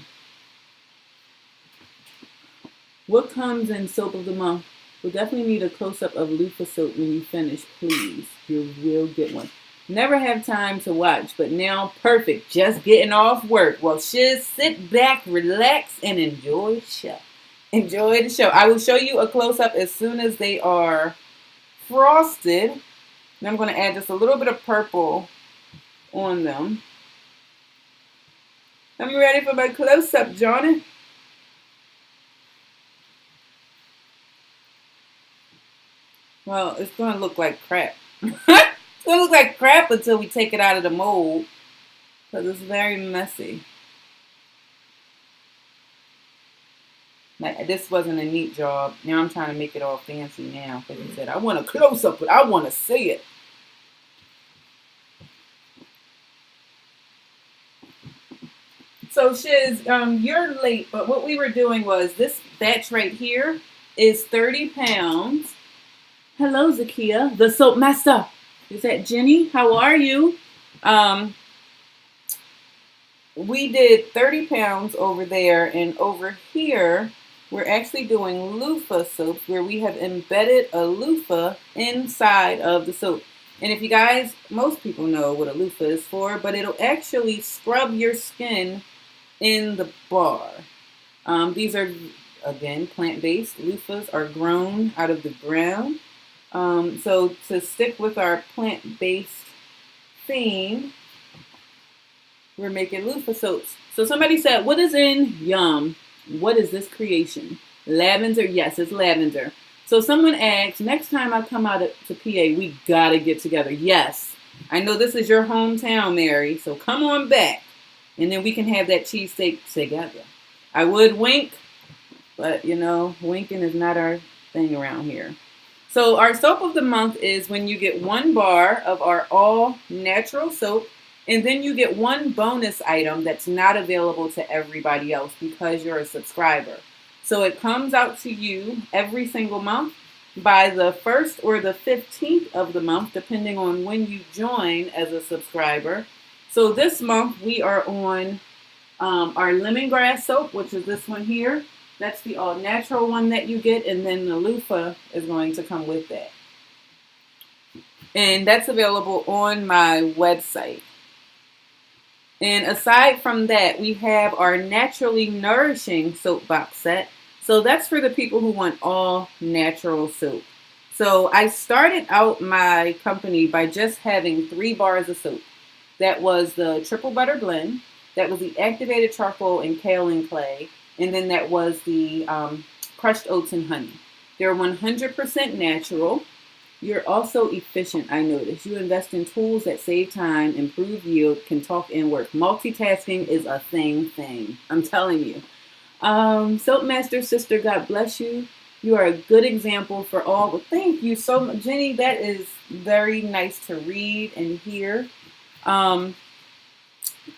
What comes in soap of the month? We'll definitely need a close-up of loofah soap when you finish, please. You will get one. Never have time to watch, but now perfect. Just getting off work. Well, shiz, sit back, relax, and enjoy the show. Enjoy the show. I will show you a close-up as soon as they are frosted. And I'm going to add just a little bit of purple on them. I'm ready for my close-up, Johnny. Well, it's going to look like crap. It's going to look like crap until we take it out of the mold. Because it's very messy. Like, this wasn't a neat job. Now I'm trying to make it all fancy now. Because he said, I want a close-up, but I want to see it. So, Shiz, you're late. But what we were doing was this batch right here is 30 pounds. Hello, Zakia, the soap master. Is that Jenny? How are you? We did 30 pounds over there, and over here, we're actually doing loofah soaps where we have embedded a loofah inside of the soap. And if you guys, most people know what a loofah is for, but it'll actually scrub your skin in the bar. These are, again, plant-based. Loofahs are grown out of the ground. So to stick with our plant-based theme, we're making loofah soaps. So somebody said, what is in Yum? What is this creation? Lavender? Yes, it's lavender. So someone asked, next time I come out to PA, we gotta get together. Yes, I know this is your hometown, Mary, so come on back. And then we can have that cheesesteak together. I would wink, but you know, winking is not our thing around here. So our soap of the month is when you get 1 bar of our all natural soap, and then you get 1 bonus item that's not available to everybody else because you're a subscriber. So it comes out to you every single month by the 1st or the 15th of the month, depending on when you join as a subscriber. So this month we are on our lemongrass soap, which is this one here. That's the all natural one that you get, and then the loofah is going to come with that. And that's available on my website. And aside from that, we have our naturally nourishing soap box set. So that's for the people who want all natural soap. So I started out my company by just having 3 bars of soap. That was the triple butter blend. That was the activated charcoal and kaolin clay. And then that was the crushed oats and honey. They're 100% natural. You're also efficient, I noticed. You invest in tools that save time, improve yield, can talk and work. Multitasking is a thing. I'm telling you. Soap Master Sister, God bless you. You are a good example for all. Well, thank you so much, Jenny. That is very nice to read and hear. Um,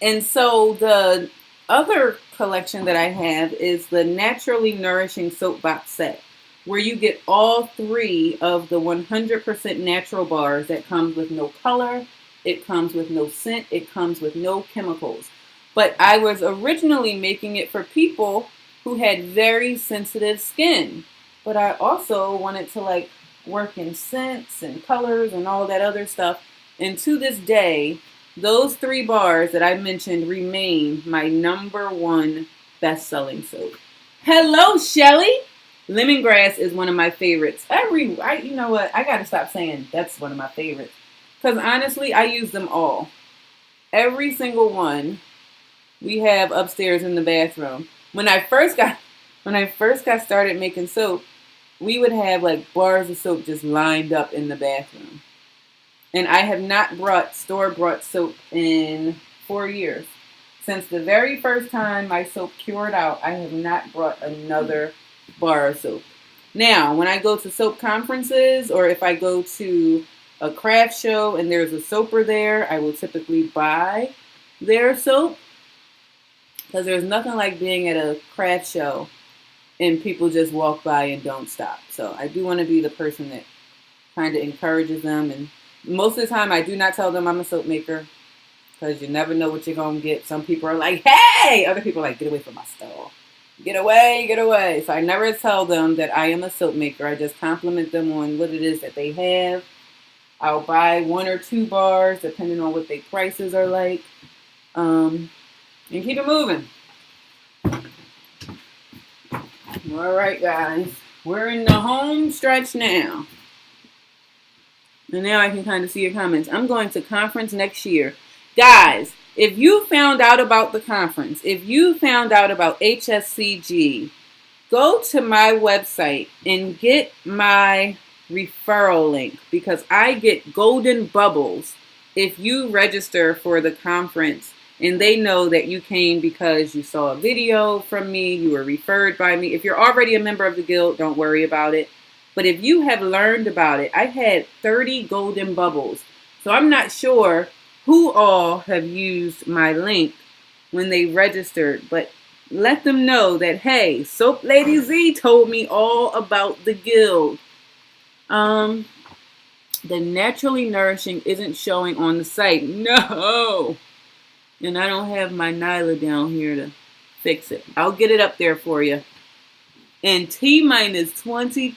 and so the other collection that I have is the Naturally Nourishing Soap Box Set, where you get all three of the 100% natural bars that comes with no color, it comes with no scent, it comes with no chemicals. But I was originally making it for people who had very sensitive skin. But I also wanted to like work in scents and colors and all that other stuff. And to this day, those three bars that I mentioned remain my number one best-selling soap. Hello, Shelly. Lemongrass is one of my favorites. You know what? I gotta stop saying that's one of my favorites, because honestly, I use them all. Every single one we have upstairs in the bathroom. When I first got started making soap, we would have like bars of soap just lined up in the bathroom. And I have not brought store-bought soap in 4 years. Since the very first time my soap cured out, I have not brought another bar of soap. Now, when I go to soap conferences or if I go to a craft show and there's a soaper there, I will typically buy their soap, because there's nothing like being at a craft show and people just walk by and don't stop. So I do want to be the person that kind of encourages them. And most of the time I do not tell them I'm a soap maker, because you never know what you're going to get. Some people are like, hey! Other people are like, get away from my stove. Get away, get away. So I never tell them that I am a soap maker. I just compliment them on what it is that they have. I'll buy 1 or 2 bars depending on what their prices are like. And keep it moving. All right, guys. We're in the home stretch now. And now I can kind of see your comments. I'm going to conference next year. Guys, if you found out about the conference, if you found out about HSCG, go to my website and get my referral link, because I get golden bubbles if you register for the conference and they know that you came because you saw a video from me, you were referred by me. If you're already a member of the guild, don't worry about it. But if you have learned about it, I've had 30 golden bubbles. So I'm not sure who all have used my link when they registered, but let them know that, hey, Soap Lady Z told me all about the guild. The Naturally Nourishing isn't showing on the site. No. And I don't have my Nyla down here to fix it. I'll get it up there for you. And T-minus 20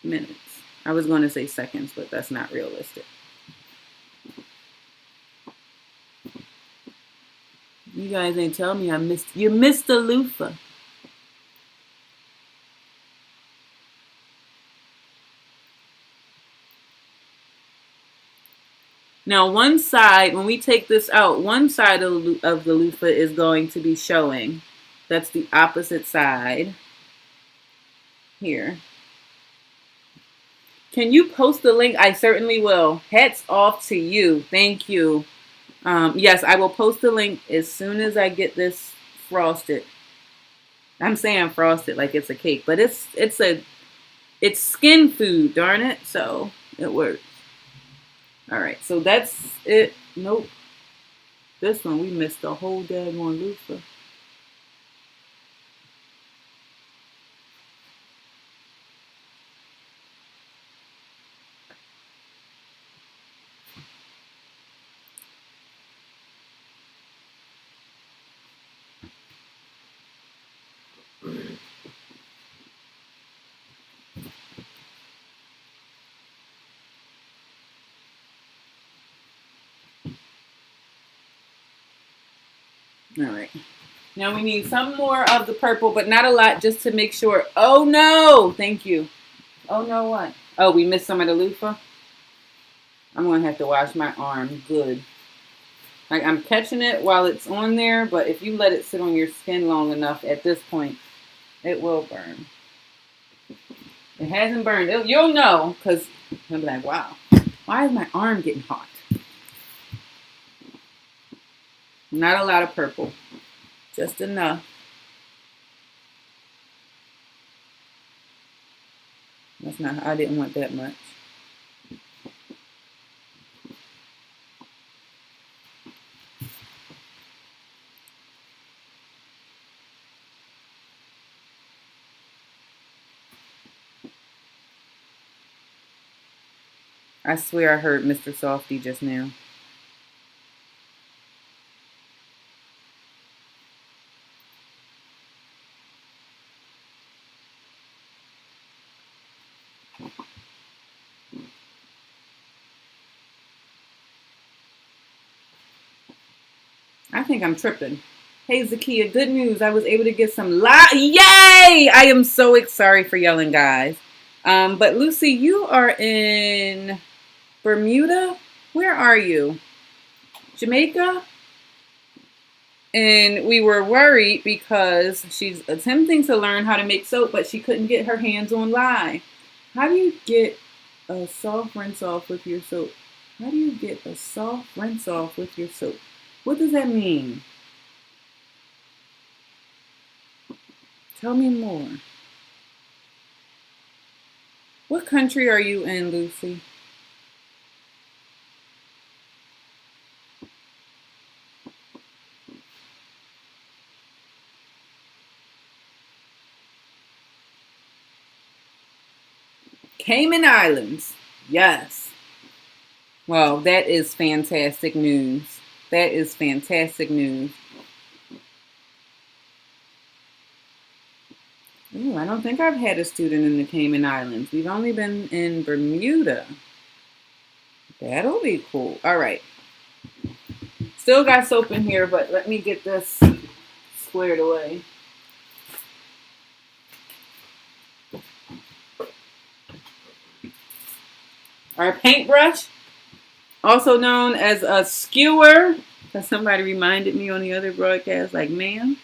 minutes. I was going to say seconds, but that's not realistic. You guys ain't tell me you missed the loofah. Now, one side, when we take this out, one side of the loofah is going to be showing. That's the opposite side. Here. Can you post the link? I certainly will. Hats off to you. Thank you. Yes, I will post the link as soon as I get this frosted. I'm saying frosted like it's a cake, but it's skin food, darn it. So it works. All right, so that's it. Nope. This one, we missed the whole daggone loofah. All right. Now we need some more of the purple, but not a lot, just to make sure. Oh, no. Thank you. Oh, no, what? Oh, we missed some of the loofah? I'm going to have to wash my arm good. Like, I'm catching it while it's on there, but if you let it sit on your skin long enough, at this point, it will burn. It hasn't burned. You'll know, because you'll be like, wow, why is my arm getting hot? Not a lot of purple. Just enough. That's not, I didn't want that much. I swear I heard Mr. Softy just now. I think I'm tripping. Hey, Zakia, good news. I was able to get some Yay! I am so sorry for yelling, guys. But Lucy, you are in Bermuda? Where are you? Jamaica? And we were worried because she's attempting to learn how to make soap, but she couldn't get her hands on lye. How do you get a soft rinse off with your soap? How do you get a soft rinse off with your soap? What does that mean? Tell me more. What country are you in, Lucy? Cayman Islands. Yes. Well, that is fantastic news. That is fantastic news. Ooh, I don't think I've had a student in the Cayman Islands. We've only been in Bermuda. That'll be cool. All right. Still got soap in here, but let me get this squared away. Our paintbrush, also known as a skewer, because somebody reminded me on the other broadcast, like, ma'am.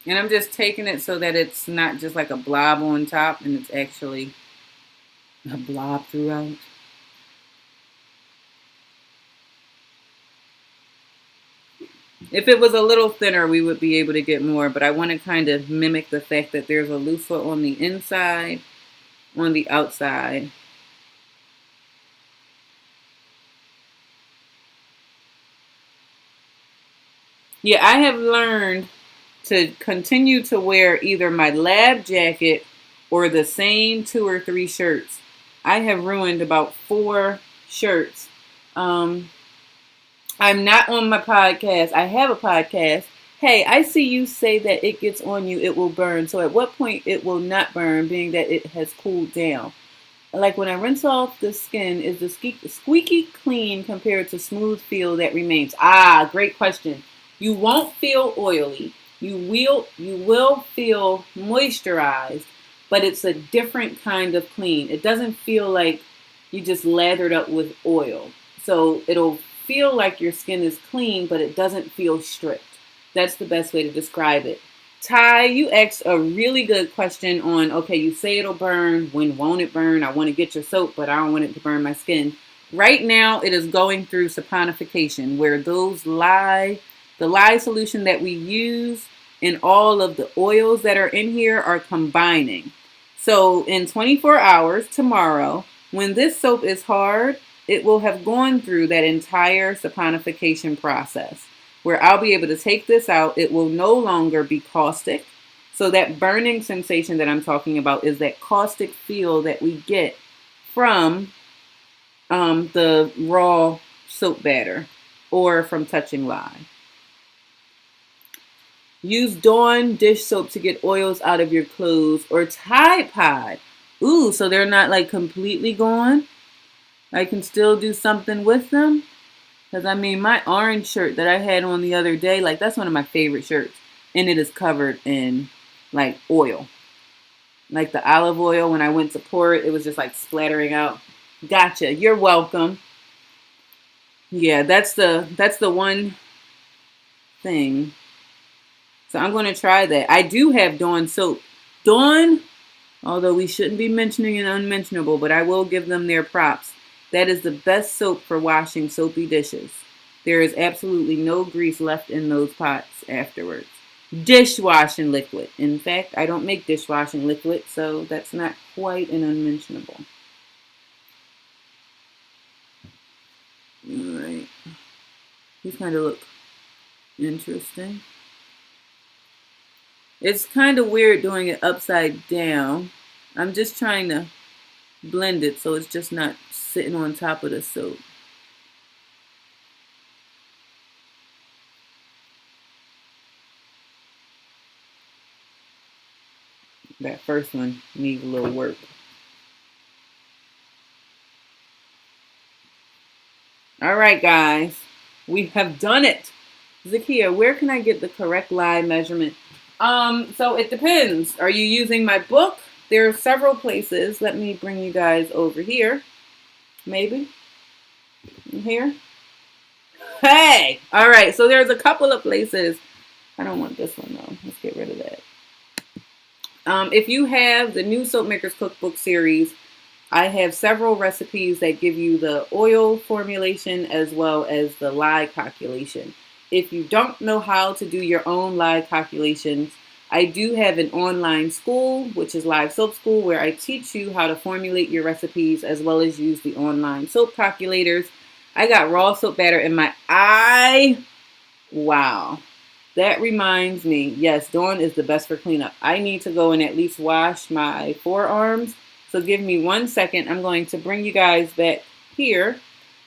And I'm just taking it so that it's not just like a blob on top and it's actually a blob throughout. If it was a little thinner, we would be able to get more, but I want to kind of mimic the fact that there's a loofah on the inside, on the outside. Yeah, I have learned to continue to wear either my lab jacket or the same 2 or 3 shirts. I have ruined about 4 shirts. I'm not on my podcast. I have a podcast. Hey, I see you say that it gets on you, it will burn. So at what point it will not burn, being that it has cooled down? Like when I rinse off the skin, is the squeaky clean compared to smooth feel that remains? Ah, great question. You won't feel oily. You will feel moisturized, but it's a different kind of clean. It doesn't feel like you just lathered up with oil. So it'll feel like your skin is clean, but it doesn't feel stripped. That's the best way to describe it. Ty, you asked a really good question on, okay, you say it'll burn. When won't it burn? I want to get your soap, but I don't want it to burn my skin. Right now, it is going through saponification, where the lye solution that we use and all of the oils that are in here are combining. So in 24 hours, tomorrow, when this soap is hard, it will have gone through that entire saponification process, where I'll be able to take this out. It will no longer be caustic. So that burning sensation that I'm talking about is that caustic feel that we get from the raw soap batter or from touching lye. Use Dawn dish soap to get oils out of your clothes, or Tide Pod. Ooh, so they're not like completely gone? I can still do something with them? Because I mean, my orange shirt that I had on the other day, like that's one of my favorite shirts. And it is covered in like oil. like the olive oil, when I went to pour it, it was just like splattering out. Gotcha. You're welcome. Yeah, that's the one thing. So I'm going to try that. I do have Dawn soap. Dawn, although we shouldn't be mentioning an unmentionable, but I will give them their props. That is the best soap for washing soapy dishes. There is absolutely no grease left in those pots afterwards. Dishwashing liquid. In fact, I don't make dishwashing liquid, so that's not quite an unmentionable. Alright. These kind of look interesting. It's kind of weird doing it upside down. I'm just trying to blend it so it's just not sitting on top of the soap. That first one needs a little work. All right, guys. We have done it. Zakia, where can I get the correct lye measurement? So it depends. Are you using my book? There are several places. Let me bring you guys over here. Maybe. Here. Hey! All right, so there's a couple of places. I don't want this one, though. Let's get rid of that. If you have the new Soap Makers Cookbook series, I have several recipes that give you the oil formulation as well as the lye calculation. If you don't know how to do your own lye calculations, I do have an online school, which is Live Soap School, where I teach you how to formulate your recipes as well as use the online soap calculators. I got raw soap batter in my eye. Wow. That reminds me, yes, Dawn is the best for cleanup. I need to go and at least wash my forearms. So give me 1 second. I'm going to bring you guys back here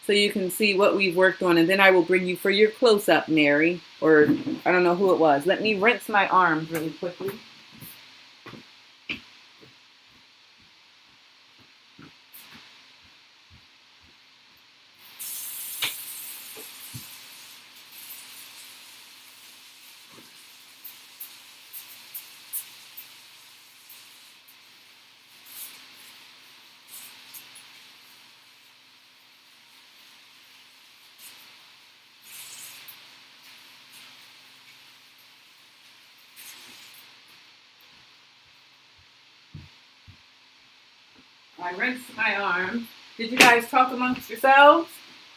so you can see what we've worked on. And then I will bring you for your close-up, Mary. Or I don't know who it was. Let me rinse my arms really quickly. I rinsed my arms. Did you guys talk amongst yourselves?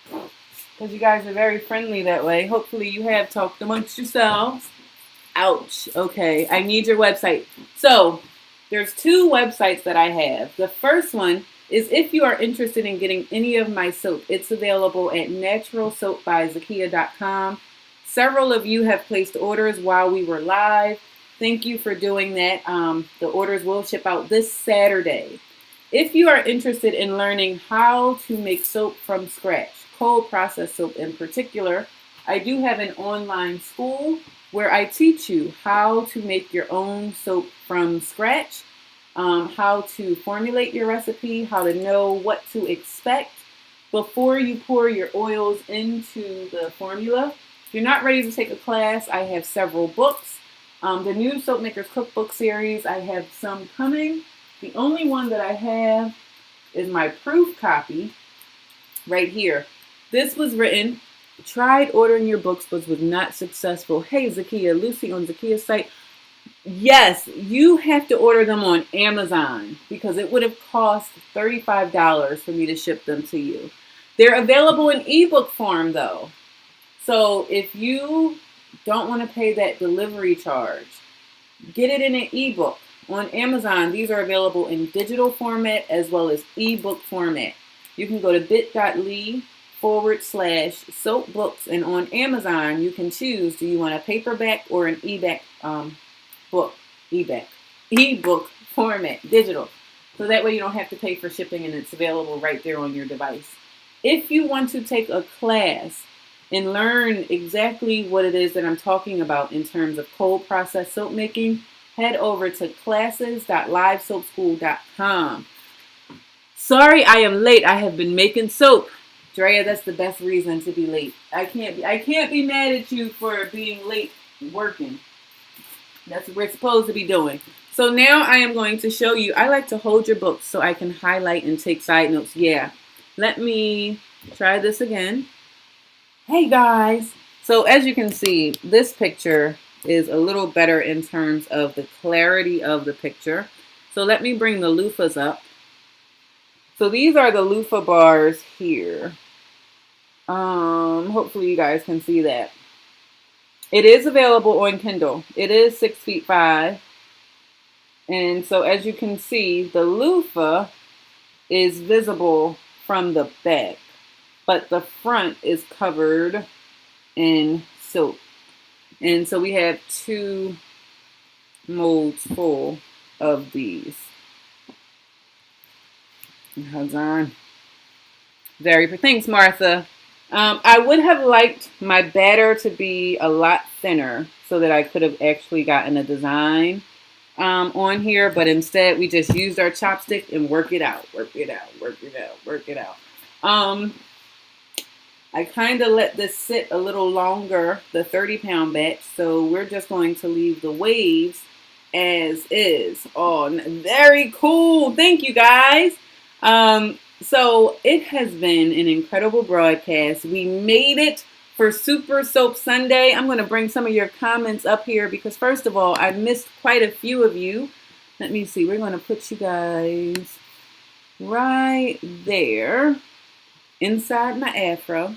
Because you guys are very friendly that way. Hopefully you have talked amongst yourselves. Ouch. Okay, I need your website. So there's 2 websites that I have. The first one is if you are interested in getting any of my soap. It's available at naturalsoapbyzakia.com. Several of you have placed orders while we were live. Thank you for doing that. The orders will ship out this Saturday. If you are interested in learning how to make soap from scratch, cold process soap in particular, I do have an online school where I teach you how to make your own soap from scratch, how to formulate your recipe, how to know what to expect before you pour your oils into the formula. If you're not ready to take a class, I have several books. The new Soap Makers Cookbook series, I have some coming. The only one that I have is my proof copy right here. This was written, tried ordering your books but was not successful. Hey, Zakia, Lucy on Zakia's site. Yes, you have to order them on Amazon because it would have cost $35 for me to ship them to you. They're available in ebook form though. So if you don't want to pay that delivery charge, get it in an ebook. On Amazon, these are available in digital format as well as ebook format. You can go to bit.ly/soap books, and on Amazon, you can choose, do you want a paperback or an ebook format, digital. So that way you don't have to pay for shipping and it's available right there on your device. If you want to take a class and learn exactly what it is that I'm talking about in terms of cold process soap making, head over to classes.livesoapschool.com. Sorry I am late. I have been making soap. Drea, that's the best reason to be late. I can't be mad at you for being late working. That's what we're supposed to be doing. So now I am going to show you. I like to hold your books so I can highlight and take side notes. Yeah. Let me try this again. Hey guys. So as you can see, this picture is a little better in terms of the clarity of the picture. So let me bring the loofahs up. So these are the loofah bars here. Hopefully you guys can see that. It is available on Kindle. It is 6 feet 5. And so as you can see, the loofah is visible from the back, but the front is covered in soap. And so we have 2 molds full of these. Hold on. Thanks, Martha. I would have liked my batter to be a lot thinner so that I could have actually gotten a design on here, but instead we just used our chopstick and work it out. I kind of let this sit a little longer, the 30-pound batch, so we're just going to leave the waves as is. Oh, very cool. Thank you, guys. So it has been an incredible broadcast. We made it for Super Soap Sunday. I'm going to bring some of your comments up here because, first of all, I missed quite a few of you. Let me see. We're going to put you guys right there inside my afro.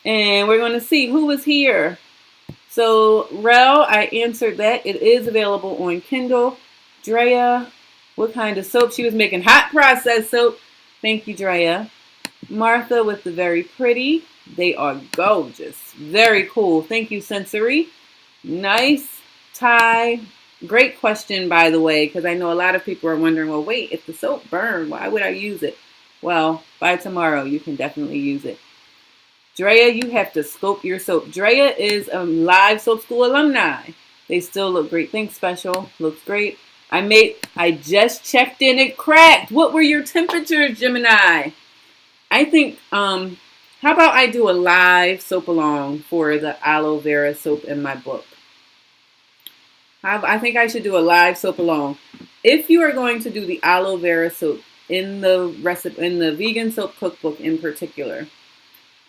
And we're going to see who was here. So, Rel, I answered that. It is available on Kindle. Drea, what kind of soap? She was making hot process soap. Thank you, Drea. Martha with the very pretty. They are gorgeous. Very cool. Thank you, Sensory. Nice. Ty. Great question, by the way, because I know a lot of people are wondering, well, wait, if the soap burned, why would I use it? Well, by tomorrow, you can definitely use it. Drea, you have to scope your soap. Drea is a live soap school alumni. They still look great. Thanks, Special. Looks great. I just checked in. It cracked. What were your temperatures, Gemini? I think, how about I do a live soap along for the aloe vera soap in my book? I think I should do a live soap along. If you are going to do the aloe vera soap in the recipe, in the vegan soap cookbook in particular,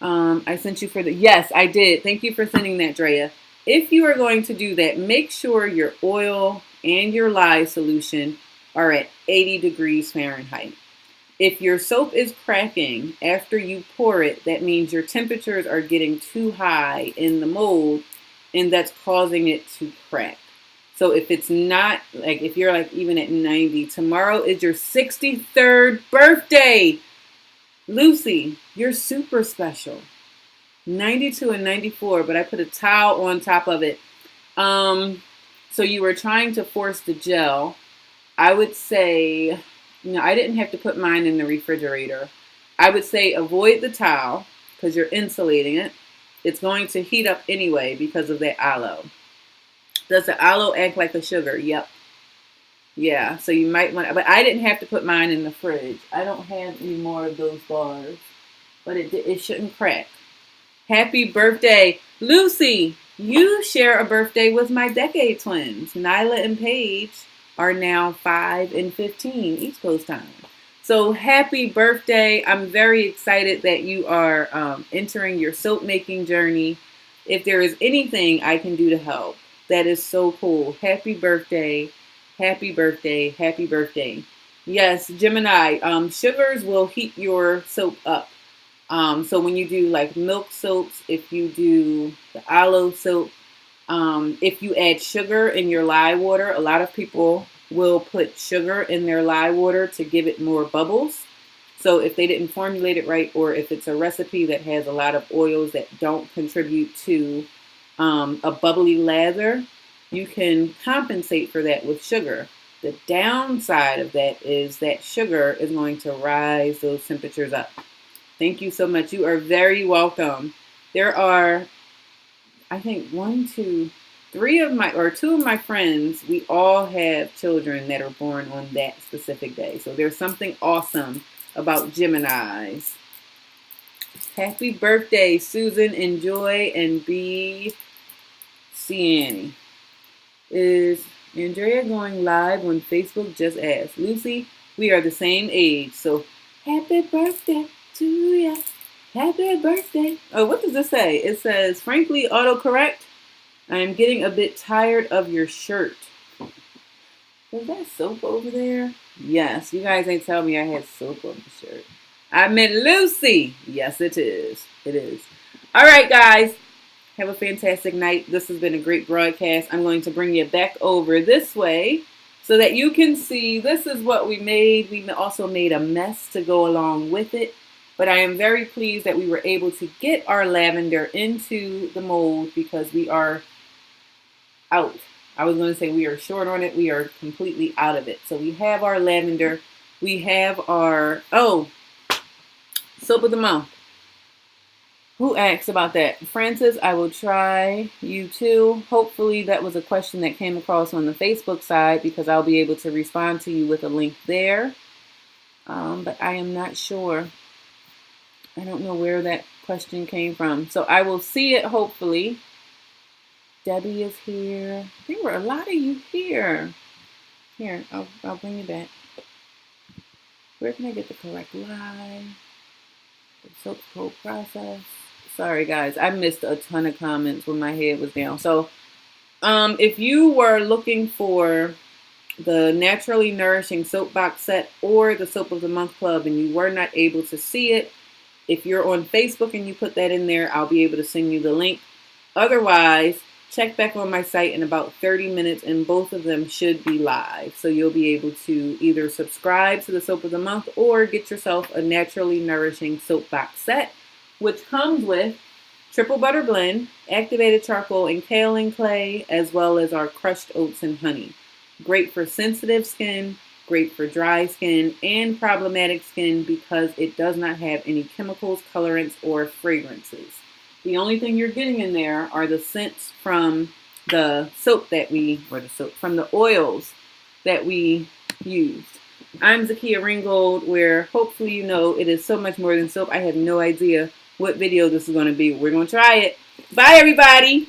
I sent you for the, yes, I did. Thank you for sending that, Drea. If you are going to do that, make sure your oil and your lye solution are at 80 degrees Fahrenheit. If your soap is cracking after you pour it, that means your temperatures are getting too high in the mold, and that's causing it to crack. So if it's not, like if you're like even at 90, tomorrow is your 63rd birthday. Lucy, you're super special. 92 and 94, but I put a towel on top of it. So you were trying to force the gel. I would say, I didn't have to put mine in the refrigerator. I would say avoid the towel because you're insulating it. It's going to heat up anyway because of that aloe. Does the aloe act like a sugar? Yep. Yeah, so you might want to, but I didn't have to put mine in the fridge. I don't have any more of those bars, but it shouldn't crack. Happy birthday. Lucy, you share a birthday with my decade twins. Nyla and Paige are now 5 and 15 East Coast time. So happy birthday. I'm very excited that you are entering your soap making journey. If there is anything I can do to help, that is so cool. Happy birthday. Happy birthday. Happy birthday. Yes, Gemini, sugars will heat your soap up. So when you do like milk soaps, if you do the aloe soap, if you add sugar in your lye water, a lot of people will put sugar in their lye water to give it more bubbles. So if they didn't formulate it right, or if it's a recipe that has a lot of oils that don't contribute to a bubbly lather, you can compensate for that with sugar. The downside of that is that sugar is going to rise those temperatures up. Thank you so much. You are very welcome. There are, I think, 2 of my friends, we all have children that are born on that specific day. So there's something awesome about Geminis. Happy birthday, Susan. Enjoy and be Ciani. Andrea going live on Facebook just asked. Lucy, we are the same age, so happy birthday to ya. Happy birthday. Oh, what does this say? It says, frankly, autocorrect. I am getting a bit tired of your shirt. Is that soap over there? Yes, you guys ain't tell me I had soap on the shirt. I meant Lucy. Yes, it is. It is. All right, guys. Have a fantastic night. This has been a great broadcast. I'm going to bring you back over this way so that you can see this is what we made. We also made a mess to go along with it. But I am very pleased that we were able to get our lavender into the mold because we are out. I was going to say we are short on it. We are completely out of it. So we have our lavender. We have our, soap of the month. Who asked about that? Francis, I will try you too. Hopefully that was a question that came across on the Facebook side because I'll be able to respond to you with a link there. But I am not sure. I don't know where that question came from. So I will see it hopefully. Debbie is here. There were a lot of you here. Here, I'll bring you back. Where can I get the correct line? The soap coat process. Sorry guys, I missed a ton of comments when my head was down. So if you were looking for the Naturally Nourishing Soap Box Set or the Soap of the Month Club and you were not able to see it, if you're on Facebook and you put that in there, I'll be able to send you the link. Otherwise, check back on my site in about 30 minutes and both of them should be live. So you'll be able to either subscribe to the Soap of the Month or get yourself a Naturally Nourishing Soap Box Set, which comes with triple butter blend, activated charcoal and kaolin clay, as well as our crushed oats and honey. Great for sensitive skin, great for dry skin and problematic skin because it does not have any chemicals, colorants, or fragrances. The only thing you're getting in there are the scents from the soap that from the oils that we used. I'm Zakia Ringgold, where hopefully you know it is so much more than soap. I have no idea what video this is going to be. We're going to try it. Bye, everybody.